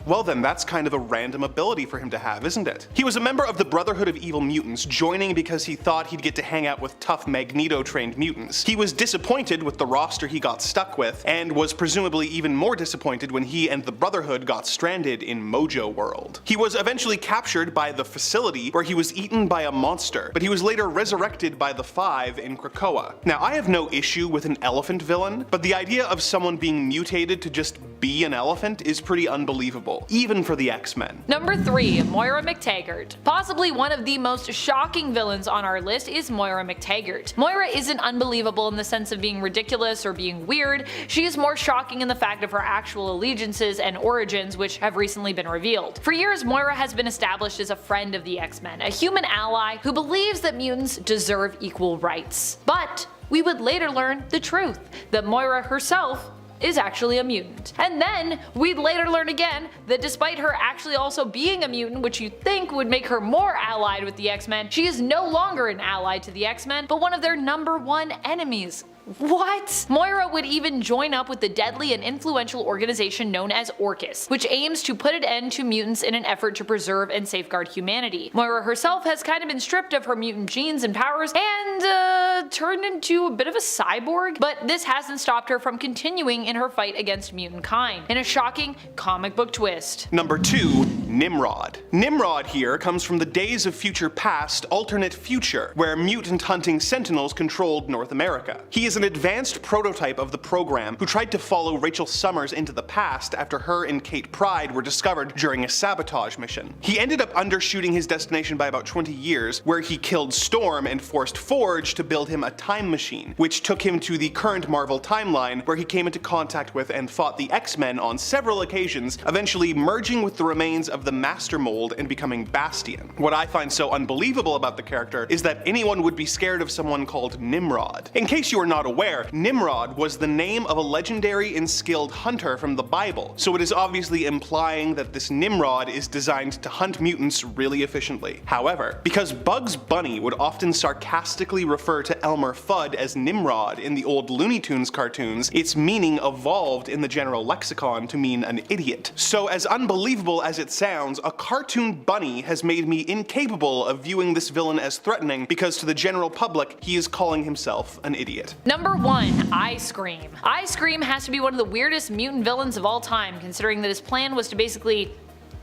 Well then, that's kind of a random ability for him to have, isn't it? He was a member of the Brotherhood of Evil Mutants, joining because he thought he'd get to hang out with tough Magneto-trained mutants. He was disappointed with the roster he got stuck with, and was presumably even more disappointed when he and the Brotherhood got stranded in Mojo World. He was eventually captured by the facility, where he was eaten by a monster, but he was later resurrected by the Five in Krakoa. Now, I have no issue with an elephant villain, but the idea of someone being mutated to just be an elephant is pretty unbelievable, even for the X-Men. Number 3. Moira McTaggart. Possibly one of the most shocking villains on our list is Moira McTaggart. Moira isn't unbelievable in the sense of being ridiculous or being weird, she is more shocking in the fact of her actual allegiances and origins, which have recently been revealed. For years, Moira has been established as a friend of the X-Men, a human ally who believes that mutants deserve equal rights. But we would later learn the truth, that Moira herself is actually a mutant. And then we'd later learn again that despite her actually also being a mutant, which you'd think would make her more allied with the X-Men, she is no longer an ally to the X-Men, but one of their #1 enemies. What? Moira would even join up with the deadly and influential organization known as Orchis, which aims to put an end to mutants in an effort to preserve and safeguard humanity. Moira herself has kind of been stripped of her mutant genes and powers and turned into a bit of a cyborg, but this hasn't stopped her from continuing in her fight against mutant kind, in a shocking comic book twist. Number 2, Nimrod. Nimrod here comes from the Days of Future Past alternate future, where mutant hunting sentinels controlled North America. He is an advanced prototype of the program who tried to follow Rachel Summers into the past after her and Kate Pryde were discovered during a sabotage mission. He ended up undershooting his destination by about 20 years, where he killed Storm and forced Forge to build him a time machine, which took him to the current Marvel timeline, where he came into contact with and fought the X-Men on several occasions, eventually merging with the remains of the Master Mold and becoming Bastion. What I find so unbelievable about the character is that anyone would be scared of someone called Nimrod. In case you are not aware, Nimrod was the name of a legendary and skilled hunter from the Bible, so it is obviously implying that this Nimrod is designed to hunt mutants really efficiently. However, because Bugs Bunny would often sarcastically refer to Elmer Fudd as Nimrod in the old Looney Tunes cartoons, its meaning evolved in the general lexicon to mean an idiot. So as unbelievable as it sounds, a cartoon bunny has made me incapable of viewing this villain as threatening, because to the general public, he is calling himself an idiot. Number 1, Ice Cream. Ice Cream has to be one of the weirdest mutant villains of all time, considering that his plan was to basically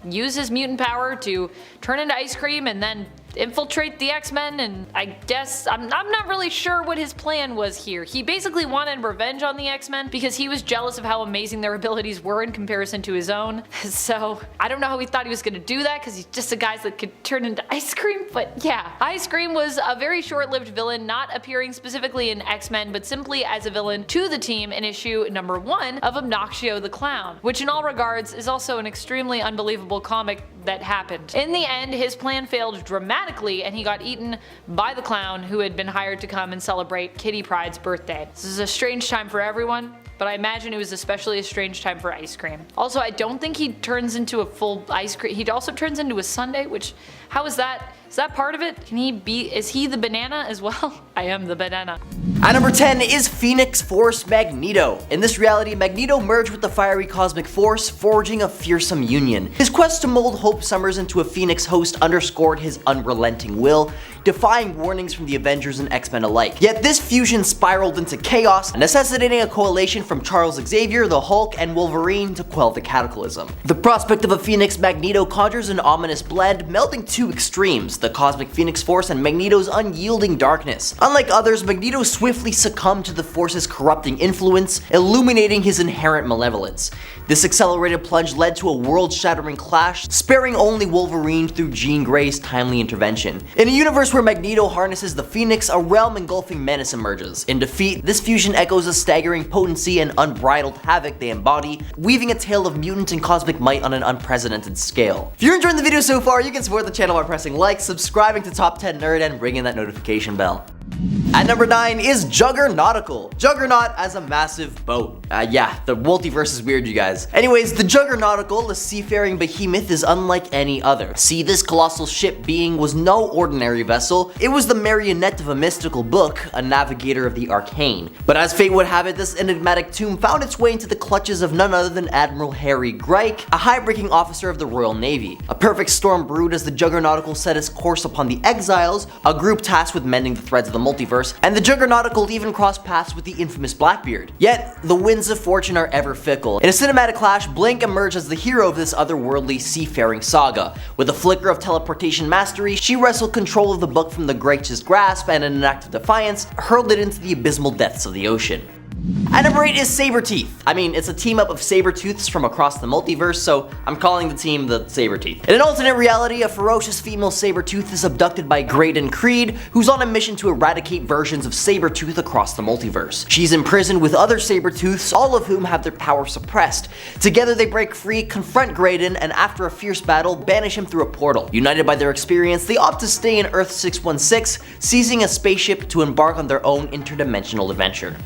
use his mutant power to turn into ice cream and then infiltrate the X-Men, and I guess I'm not really sure what his plan was here. He basically wanted revenge on the X-Men because he was jealous of how amazing their abilities were in comparison to his own. So I don't know how he thought he was going to do that, because he's just a guy that could turn into ice cream, but yeah. Ice Cream was a very short-lived villain, not appearing specifically in X-Men, but simply as a villain to the team in issue number 1 of Obnoxio the Clown, which in all regards is also an extremely unbelievable comic that happened. In the end, his plan failed dramatically, and he got eaten by the clown who had been hired to come and celebrate Kitty Pryde's birthday. This is a strange time for everyone, but I imagine it was especially a strange time for Ice Cream. Also, I don't think he turns into a full ice cream. He also turns into a sundae, which, how is that? Is that part of it? Is he the banana as well? I am the banana. At number 10 is Phoenix Force Magneto. In this reality, Magneto merged with the fiery cosmic force, forging a fearsome union. His quest to mold Hope Summers into a Phoenix host underscored his unrelenting will, defying warnings from the Avengers and X-Men alike. Yet this fusion spiraled into chaos, necessitating a coalition from Charles Xavier, the Hulk, and Wolverine to quell the cataclysm. The prospect of a Phoenix Magneto conjures an ominous blend, melding two extremes, the cosmic Phoenix Force and Magneto's unyielding darkness. Unlike others, Magneto swiftly succumbed to the Force's corrupting influence, illuminating his inherent malevolence. This accelerated plunge led to a world-shattering clash, sparing only Wolverine through Jean Grey's timely intervention. In a universe where Magneto harnesses the Phoenix, a realm-engulfing menace emerges. In defeat, this fusion echoes the staggering potency and unbridled havoc they embody, weaving a tale of mutant and cosmic might on an unprecedented scale. If you're enjoying the video so far, you can support the channel by pressing like, subscribing to Top 10 Nerd, and ringing that notification bell. At number 9 is Juggernautical. Juggernaut as a massive boat. Yeah, the multiverse is weird, you guys. Anyways, the Juggernautical, a seafaring behemoth, is unlike any other. See, this colossal ship being was no ordinary vessel. It was the marionette of a mystical book, a navigator of the arcane. But as fate would have it, this enigmatic tomb found its way into the clutches of none other than Admiral Harry Greik, a high-ranking officer of the Royal Navy. A perfect storm brewed as the Juggernautical set its course upon the Exiles, a group tasked with mending the threads of the multiverse, and the Juggernautical even crossed paths with the infamous Blackbeard. Yet, the winds of fortune are ever fickle. In a cinematic clash, Blink emerged as the hero of this otherworldly seafaring saga. With a flicker of teleportation mastery, she wrestled control of the book from the Greich's grasp, and in an act of defiance, hurled it into the abysmal depths of the ocean. At number 8 is Sabretooth. I mean, it's a team up of Sabretooths from across the multiverse, so I'm calling the team the Sabretooth. In an alternate reality, a ferocious female Sabretooth is abducted by Graydon Creed, who's on a mission to eradicate versions of Sabretooth across the multiverse. She's imprisoned with other Sabretooths, all of whom have their power suppressed. Together they break free, confront Graydon, and after a fierce battle, banish him through a portal. United by their experience, they opt to stay in Earth 616, seizing a spaceship to embark on their own interdimensional adventure.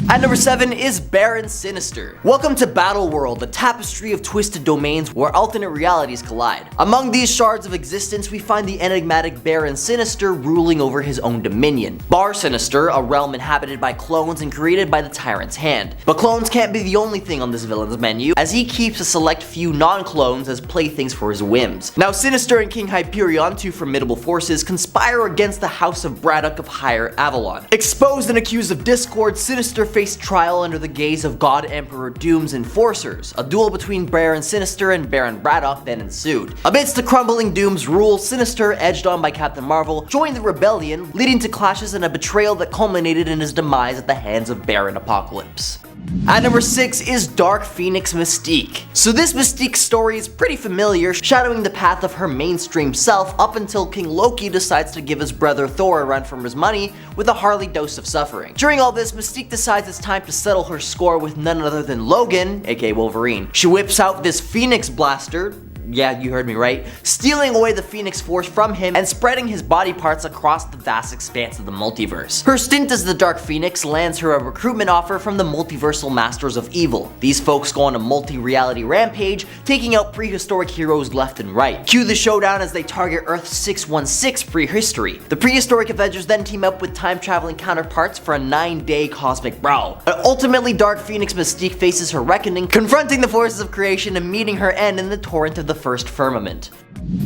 At number 7 is Baron Sinister. Welcome to Battle World, the tapestry of twisted domains where alternate realities collide. Among these shards of existence, we find the enigmatic Baron Sinister ruling over his own dominion. Bar Sinister, a realm inhabited by clones and created by the Tyrant's hand. But clones can't be the only thing on this villain's menu, as he keeps a select few non-clones as playthings for his whims. Now Sinister and King Hyperion, two formidable forces, conspire against the House of Braddock of Higher Avalon. Exposed and accused of discord, Sinister Sinister faced trial under the gaze of God Emperor Doom's enforcers. A duel between Baron Sinister and Baron Braddock then ensued. Amidst the crumbling Doom's rule, Sinister, edged on by Captain Marvel, joined the rebellion, leading to clashes and a betrayal that culminated in his demise at the hands of Baron Apocalypse. At number 6 is Dark Phoenix Mystique. So this Mystique story is pretty familiar, shadowing the path of her mainstream self up until King Loki decides to give his brother Thor a run for his money with a Harley dose of suffering. During all this, Mystique decides it's time to settle her score with none other than Logan, aka Wolverine. She whips out this Phoenix Blaster, yeah, you heard me right, stealing away the Phoenix Force from him and spreading his body parts across the vast expanse of the multiverse. Her stint as the Dark Phoenix lands her a recruitment offer from the Multiversal Masters of Evil. These folks go on a multi-reality rampage, taking out prehistoric heroes left and right. Cue the showdown as they target Earth 616 prehistory. The prehistoric Avengers then team up with time-traveling counterparts for a 9-day cosmic brawl. But ultimately, Dark Phoenix Mystique faces her reckoning, confronting the forces of creation and meeting her end in the torrent of the first firmament.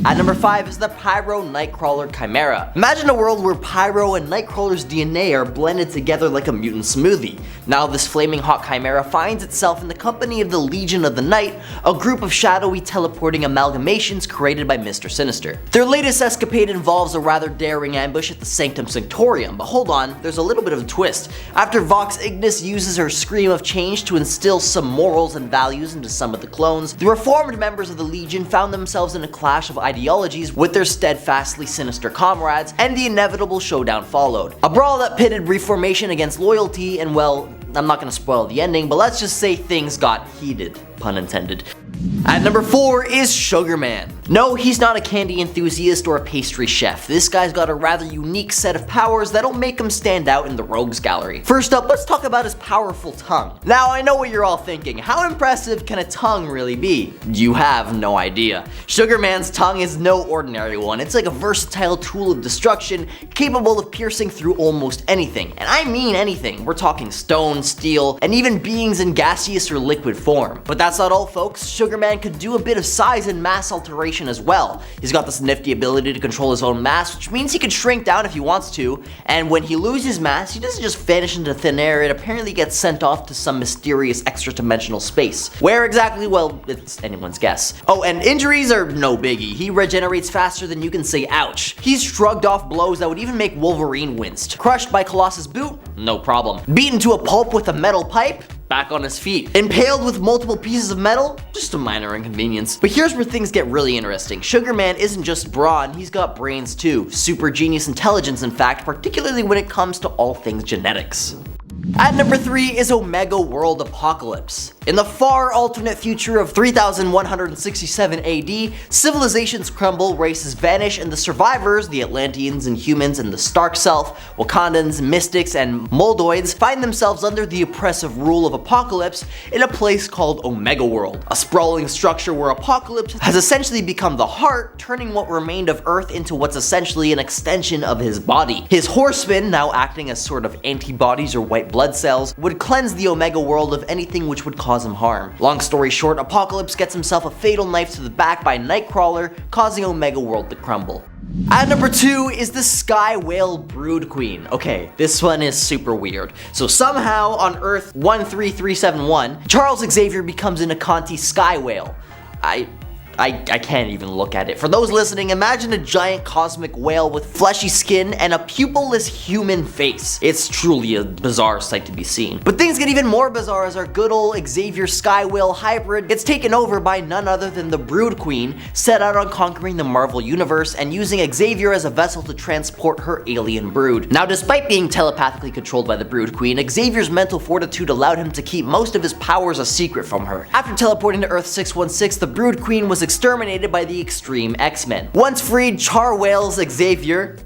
At number 5 is the Pyro Nightcrawler Chimera. Imagine a world where Pyro and Nightcrawler's DNA are blended together like a mutant smoothie. Now this flaming hot chimera finds itself in the company of the Legion of the Night, a group of shadowy teleporting amalgamations created by Mr. Sinister. Their latest escapade involves a rather daring ambush at the Sanctum Sanctorium, but hold on, there's a little bit of a twist. After Vox Ignis uses her Scream of Change to instill some morals and values into some of the clones, the reformed members of the Legion found themselves in a clash of ideologies with their steadfastly sinister comrades, and the inevitable showdown followed. A brawl that pitted reformation against loyalty, and well, I'm not gonna spoil the ending, but let's just say things got heated, pun intended. At number 4 is Sugar Man. No, he's not a candy enthusiast or a pastry chef. This guy's got a rather unique set of powers that'll make him stand out in the rogues gallery. First up, let's talk about his powerful tongue. Now, I know what you're all thinking. How impressive can a tongue really be? You have no idea. Sugar Man's tongue is no ordinary one. It's like a versatile tool of destruction, capable of piercing through almost anything. And I mean anything. We're talking stone, steel, and even beings in gaseous or liquid form. But that's not all, folks. Sugar Man could do a bit of size and mass alteration as well. He's got this nifty ability to control his own mass, which means he can shrink down if he wants to, and when he loses mass, he doesn't just vanish into thin air, it apparently gets sent off to some mysterious extra-dimensional space. Where exactly? Well, it's anyone's guess. Oh, and injuries are no biggie. He regenerates faster than you can say ouch. He's shrugged off blows that would even make Wolverine winced. Crushed by Colossus' boot? No problem. Beaten to a pulp with a metal pipe? Back on his feet. Impaled with multiple pieces of metal? Just a minor inconvenience. But here's where things get really interesting. Sugar Man isn't just brawn, he's got brains too. Super genius intelligence, in fact, particularly when it comes to all things genetics. At number 3 is Omega World Apocalypse. In the far alternate future of 3167 AD, civilizations crumble, races vanish, and the survivors, the Atlanteans and humans and the Stark Self, Wakandans, Mystics, and Moldoids, find themselves under the oppressive rule of Apocalypse in a place called Omega World, a sprawling structure where Apocalypse has essentially become the heart, turning what remained of Earth into what's essentially an extension of his body. His horsemen, now acting as sort of antibodies or white blood cells, would cleanse the Omega World of anything which would cause him harm. Long story short, Apocalypse gets himself a fatal knife to the back by Nightcrawler, causing Omega World to crumble. At number 2 is the Sky Whale Brood Queen. Okay, this one is super weird. So somehow on Earth 13371, Charles Xavier becomes an Akanti Sky Whale. I can't even look at it. For those listening, imagine a giant cosmic whale with fleshy skin and a pupilless human face. It's truly a bizarre sight to be seen. But things get even more bizarre as our good old Xavier Sky Whale hybrid gets taken over by none other than the Brood Queen, set out on conquering the Marvel Universe and using Xavier as a vessel to transport her alien brood. Now, despite being telepathically controlled by the Brood Queen, Xavier's mental fortitude allowed him to keep most of his powers a secret from her. After teleporting to Earth 616, the Brood Queen was exterminated by the Extreme X-Men. Once freed, Char Whales Xavier,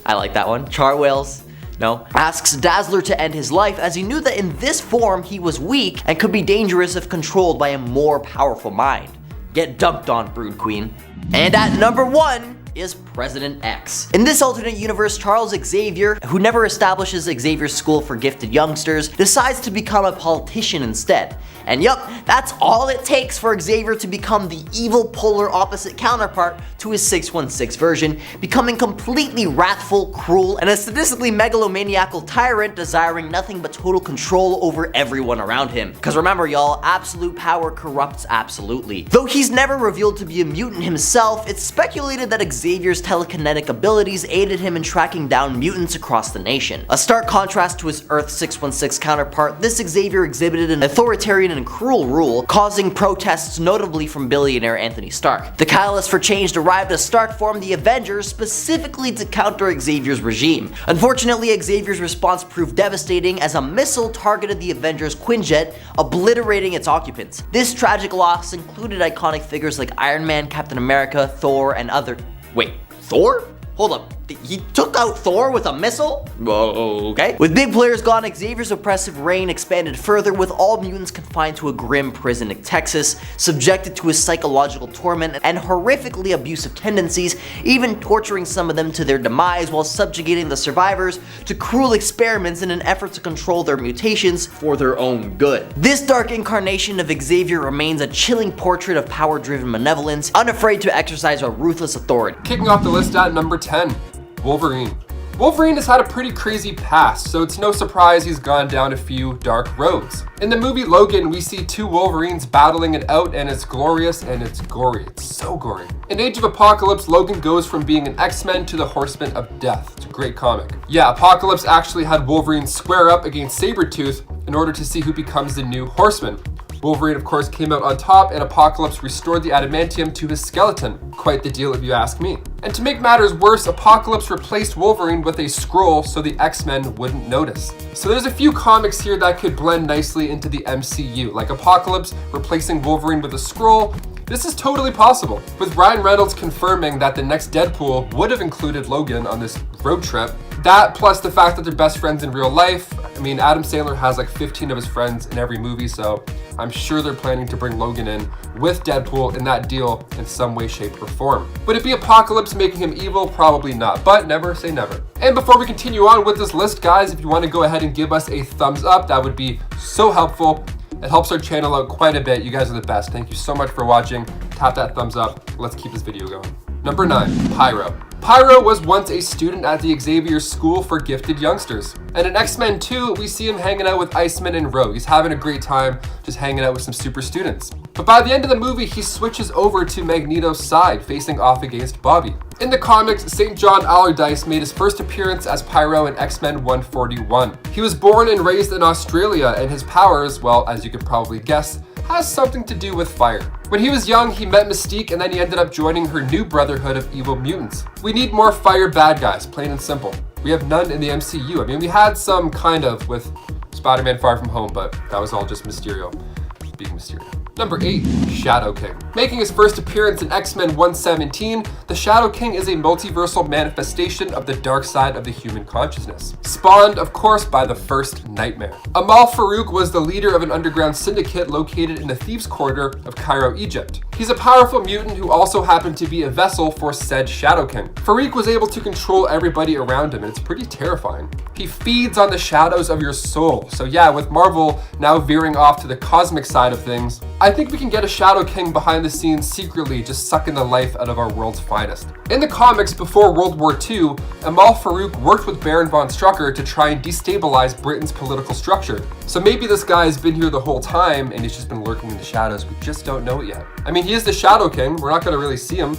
I like that one, Char Whales, no, asks Dazzler to end his life as he knew that in this form he was weak and could be dangerous if controlled by a more powerful mind. Get dumped on, Brood Queen. And at number 1 is President X. In this alternate universe, Charles Xavier, who never establishes Xavier's School for Gifted Youngsters, decides to become a politician instead. And yup, that's all it takes for Xavier to become the evil polar opposite counterpart to his 616 version, becoming completely wrathful, cruel, and a sadistically megalomaniacal tyrant desiring nothing but total control over everyone around him. Cause remember y'all, absolute power corrupts absolutely. Though he's never revealed to be a mutant himself, it's speculated that Xavier's telekinetic abilities aided him in tracking down mutants across the nation. A stark contrast to his Earth 616 counterpart, this Xavier exhibited an authoritarian and cruel rule, causing protests notably from billionaire Anthony Stark. The catalyst for change arrived as Stark formed the Avengers specifically to counter Xavier's regime. Unfortunately, Xavier's response proved devastating as a missile targeted the Avengers' Quinjet, obliterating its occupants. This tragic loss included iconic figures like Iron Man, Captain America, Thor, and other— Wait, Thor? Hold up, he took out Thor with a missile? Whoa, okay. With big players gone, Xavier's oppressive reign expanded further, with all mutants confined to a grim prison in Texas, subjected to his psychological torment and horrifically abusive tendencies, even torturing some of them to their demise while subjugating the survivors to cruel experiments in an effort to control their mutations for their own good. This dark incarnation of Xavier remains a chilling portrait of power-driven malevolence, unafraid to exercise a ruthless authority. Kicking off the list at number 10, Wolverine. Wolverine has had a pretty crazy past, so it's no surprise he's gone down a few dark roads. In the movie Logan, we see two Wolverines battling it out, and it's glorious and it's gory. It's so gory. In Age of Apocalypse, Logan goes from being an X-Men to the Horsemen of Death. It's a great comic. Yeah, Apocalypse actually had Wolverine square up against Sabretooth in order to see who becomes the new Horseman. Wolverine, of course, came out on top, and Apocalypse restored the adamantium to his skeleton. Quite the deal if you ask me. And to make matters worse, Apocalypse replaced Wolverine with a scroll so the X-Men wouldn't notice. So there's a few comics here that could blend nicely into the MCU, like Apocalypse replacing Wolverine with a scroll. This is totally possible, with Ryan Reynolds confirming that the next Deadpool would have included Logan on this road trip. That plus the fact that they're best friends in real life. I mean, Adam Sandler has like 15 of his friends in every movie, so I'm sure they're planning to bring Logan in with Deadpool in that deal in some way, shape, or form. Would it be Apocalypse making him evil? Probably not, but never say never. And before we continue on with this list, guys, if you want to go ahead and give us a thumbs up, that would be so helpful. It helps our channel out quite a bit. You guys are the best. Thank you so much for watching. Tap that thumbs up. Let's keep this video going. Number 9, Pyro. Pyro was once a student at the Xavier School for Gifted Youngsters. And in X-Men 2, we see him hanging out with Iceman and Rogue. He's having a great time just hanging out with some super students. But by the end of the movie, he switches over to Magneto's side, facing off against Bobby. In the comics, St. John Allardyce made his first appearance as Pyro in X-Men 141. He was born and raised in Australia, and his powers, well, as you could probably guess, has something to do with fire. When he was young, he met Mystique, and then he ended up joining her new brotherhood of evil mutants. We need more fire bad guys, plain and simple. We have none in the MCU. I mean, we had some kind of with Spider-Man Far From Home, but that was all just Mysterio being Mysterio. Number 8, Shadow King. Making his first appearance in X-Men 117, the Shadow King is a multiversal manifestation of the dark side of the human consciousness. Spawned, of course, by the first Nightmare. Amal Farouk was the leader of an underground syndicate located in the Thieves' Quarter of Cairo, Egypt. He's a powerful mutant who also happened to be a vessel for said Shadow King. Farouk was able to control everybody around him, and it's pretty terrifying. He feeds on the shadows of your soul. So yeah, with Marvel now veering off to the cosmic side of things, I think we can get a Shadow King behind the scenes secretly just sucking the life out of our world's finest. In the comics before World War II, Amal Farouk worked with Baron von Strucker to try and destabilize Britain's political structure. So maybe this guy has been here the whole time and he's just been lurking in the shadows. We just don't know it yet. I mean, he is the Shadow King. We're not going to really see him.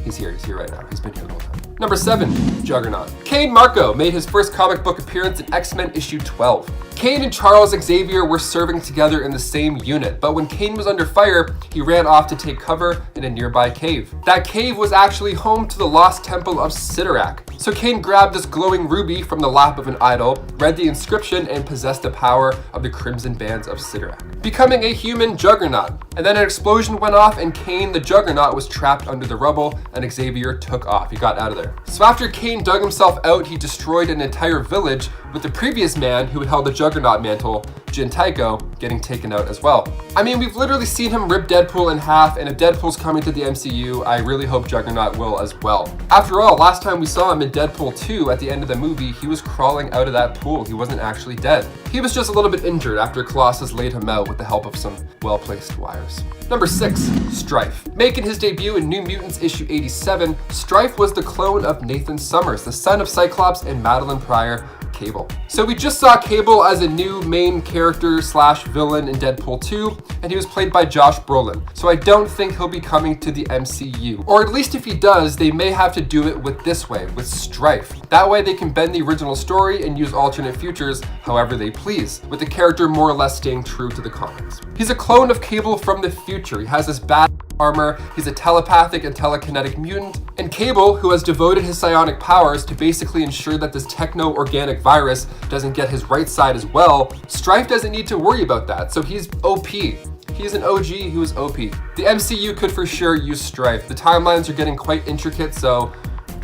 He's here right now. He's been here the whole time. Number 7, Juggernaut. Kane Marco made his first comic book appearance in X-Men issue 12. Kane and Charles Xavier were serving together in the same unit, but when Kane was under fire, he ran off to take cover in a nearby cave. That cave was actually home to the lost temple of Sidorak. So Kane grabbed this glowing ruby from the lap of an idol, read the inscription, and possessed the power of the Crimson Bands of Sidorak, becoming a human Juggernaut. And then an explosion went off, and Kane the Juggernaut was trapped under the rubble, and Xavier took off. He got out of there. So after Kane dug himself out, he destroyed an entire village with the previous man who held the Juggernaut mantle, Jin Taiko, getting taken out as well. I mean, we've literally seen him rip Deadpool in half, and if Deadpool's coming to the MCU, I really hope Juggernaut will as well. After all, last time we saw him in Deadpool 2 at the end of the movie, he was crawling out of that pool. He wasn't actually dead. He was just a little bit injured after Colossus laid him out with the help of some well-placed wires. Number 6, Strife. Making his debut in New Mutants issue 87, Strife was the clone of Nathan Summers, the son of Cyclops and Madeline Pryor, Cable. So we just saw Cable as a new main character slash villain in Deadpool 2, and he was played by Josh Brolin. So I don't think he'll be coming to the MCU. Or at least if he does, they may have to do it with this way, with Strife. That way they can bend the original story and use alternate futures however they please, with the character more or less staying true to the comics. He's a clone of Cable from the future. He has this bad armor, he's a telepathic and telekinetic mutant, and Cable, who has devoted his psionic powers to basically ensure that this techno-organic virus doesn't get his right side as well, Strife doesn't need to worry about that, so he's OP. He's an OG who is OP. The MCU could for sure use Strife. The timelines are getting quite intricate, so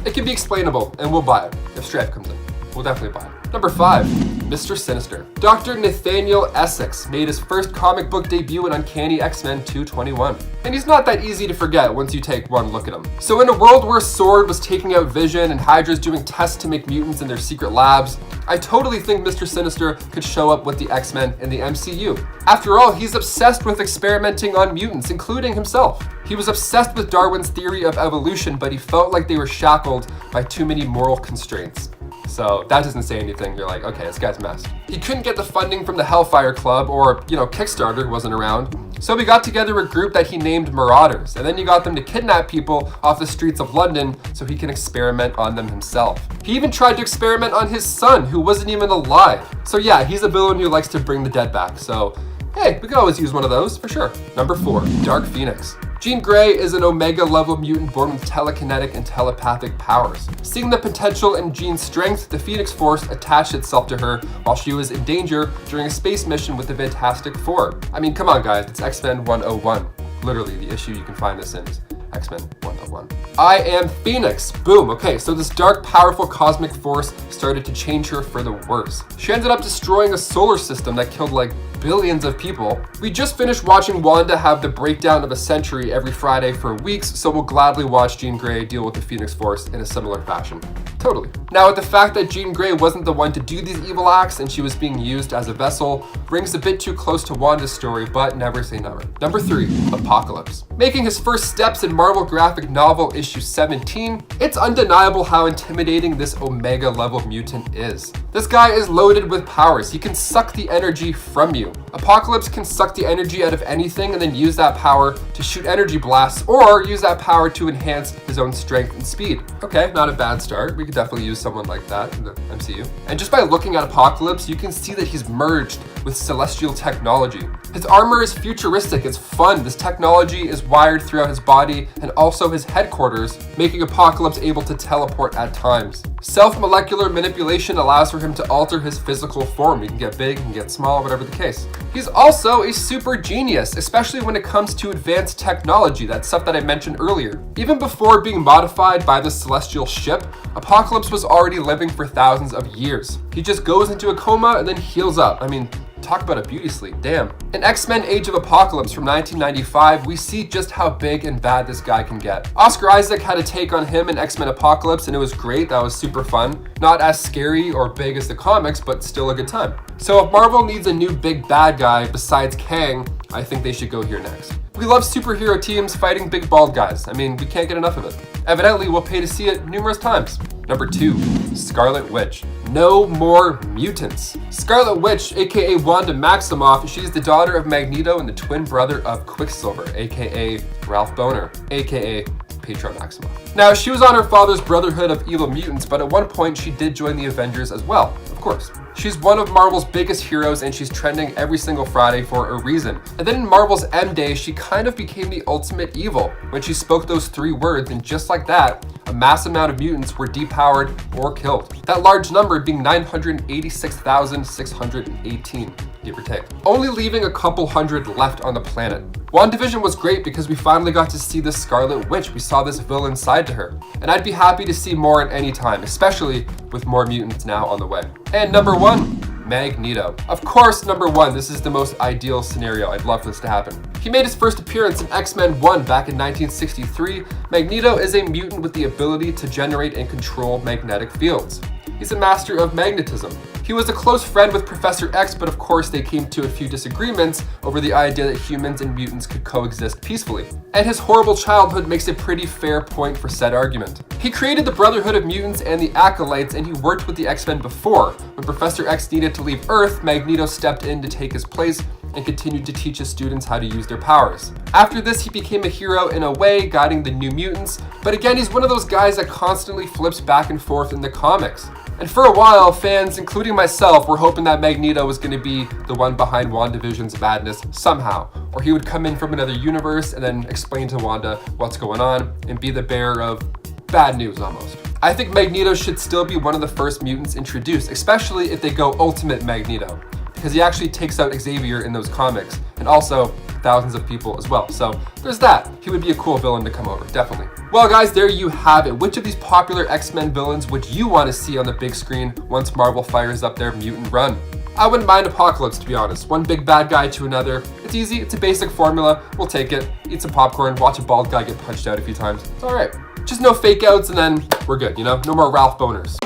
it can be explainable, and we'll buy it if Strife comes in. We'll definitely buy it. Number 5, Mr. Sinister. Dr. Nathaniel Essex made his first comic book debut in Uncanny X-Men 221. And he's not that easy to forget once you take one look at him. So in a world where Sword was taking out Vision and Hydra's doing tests to make mutants in their secret labs, I totally think Mr. Sinister could show up with the X-Men in the MCU. After all, he's obsessed with experimenting on mutants, including himself. He was obsessed with Darwin's theory of evolution, but he felt like they were shackled by too many moral constraints. So that doesn't say anything. You're like, okay, this guy's messed. He couldn't get the funding from the Hellfire Club or, Kickstarter wasn't around. So we got together a group that he named Marauders, and then he got them to kidnap people off the streets of London so he can experiment on them himself. He even tried to experiment on his son, who wasn't even alive. So yeah, he's a villain who likes to bring the dead back. So hey, we could always use one of those for sure. Number 4, Dark Phoenix. Jean Grey is an Omega level mutant born with telekinetic and telepathic powers. Seeing the potential in Jean's strength, the Phoenix Force attached itself to her while she was in danger during a space mission with the Fantastic Four. I mean, come on guys, it's X-Men 101. Literally, the issue you can find this in is X-Men 101. I am Phoenix. Boom. Okay, so this dark, powerful cosmic force started to change her for the worse. She ended up destroying a solar system that killed like billions of people. We just finished watching Wanda have the breakdown of a century every Friday for weeks, so we'll gladly watch Jean Grey deal with the Phoenix Force in a similar fashion. Totally. Now, with the fact that Jean Grey wasn't the one to do these evil acts and she was being used as a vessel, rings a bit too close to Wanda's story, but never say never. Number 3, Apocalypse. Making his first steps in Marvel graphic novel issue 17, it's undeniable how intimidating this Omega level mutant is. This guy is loaded with powers. He can suck the energy from you. Apocalypse can suck the energy out of anything and then use that power to shoot energy blasts or use that power to enhance his own strength and speed. Okay, not a bad start. We could definitely use someone like that in the MCU. And just by looking at Apocalypse, you can see that he's merged with celestial technology. His armor is futuristic, it's fun. This technology is wired throughout his body and also his headquarters, making Apocalypse able to teleport at times. Self-molecular manipulation allows for him to alter his physical form. He can get big, he can get small, whatever the case. He's also a super genius, especially when it comes to advanced technology, that stuff that I mentioned earlier. Even before being modified by the celestial ship, Apocalypse was already living for thousands of years. He just goes into a coma and then heals up. I mean, talk about a beauty sleep, damn. In X-Men Age of Apocalypse from 1995, we see just how big and bad this guy can get. Oscar Isaac had a take on him in X-Men Apocalypse and it was great, that was super fun. Not as scary or big as the comics, but still a good time. So if Marvel needs a new big bad guy besides Kang, I think they should go here next. We love superhero teams fighting big bald guys. I mean, we can't get enough of it. Evidently, we'll pay to see it numerous times. Number 2, Scarlet Witch. No more mutants. Scarlet Witch, aka Wanda Maximoff, she's the daughter of Magneto and the twin brother of Quicksilver, aka Ralph Boner, aka Petra Maximoff. Now, she was on her father's Brotherhood of Evil Mutants, but at one point she did join the Avengers as well, of course. She's one of Marvel's biggest heroes and she's trending every single Friday for a reason. And then in Marvel's M Day, she kind of became the ultimate evil when she spoke those 3 words, and just like that, a mass amount of mutants were depowered or killed. That large number being 986,618, give or take. Only leaving a couple hundred left on the planet. WandaVision was great because we finally got to see the Scarlet Witch. We saw this villain side to her. And I'd be happy to see more at any time, especially with more mutants now on the way. And number 1, Magneto. Of course, number 1, this is the most ideal scenario. I'd love for this to happen. He made his first appearance in X-Men 1 back in 1963. Magneto is a mutant with the ability to generate and control magnetic fields. He's a master of magnetism. He was a close friend with Professor X, but of course they came to a few disagreements over the idea that humans and mutants could coexist peacefully. And his horrible childhood makes a pretty fair point for said argument. He created the Brotherhood of Mutants and the Acolytes, and he worked with the X-Men before. When Professor X needed to leave Earth, Magneto stepped in to take his place and continued to teach his students how to use their powers. After this, he became a hero in a way, guiding the New Mutants, but again, he's one of those guys that constantly flips back and forth in the comics. And for a while, fans, including myself, were hoping that Magneto was going to be the one behind WandaVision's madness somehow, or he would come in from another universe and then explain to Wanda what's going on and be the bearer of bad news almost. I think Magneto should still be one of the first mutants introduced, especially if they go Ultimate Magneto, because he actually takes out Xavier in those comics, and also thousands of people as well. So there's that. He would be a cool villain to come over, definitely. Well guys, there you have it. Which of these popular X-Men villains would you want to see on the big screen once Marvel fires up their mutant run? I wouldn't mind Apocalypse, to be honest. One big bad guy to another. It's easy, it's a basic formula. We'll take it. Eat some popcorn, watch a bald guy get punched out a few times. It's alright. Just no fake outs and then we're good, you know? No more Ralph Boners.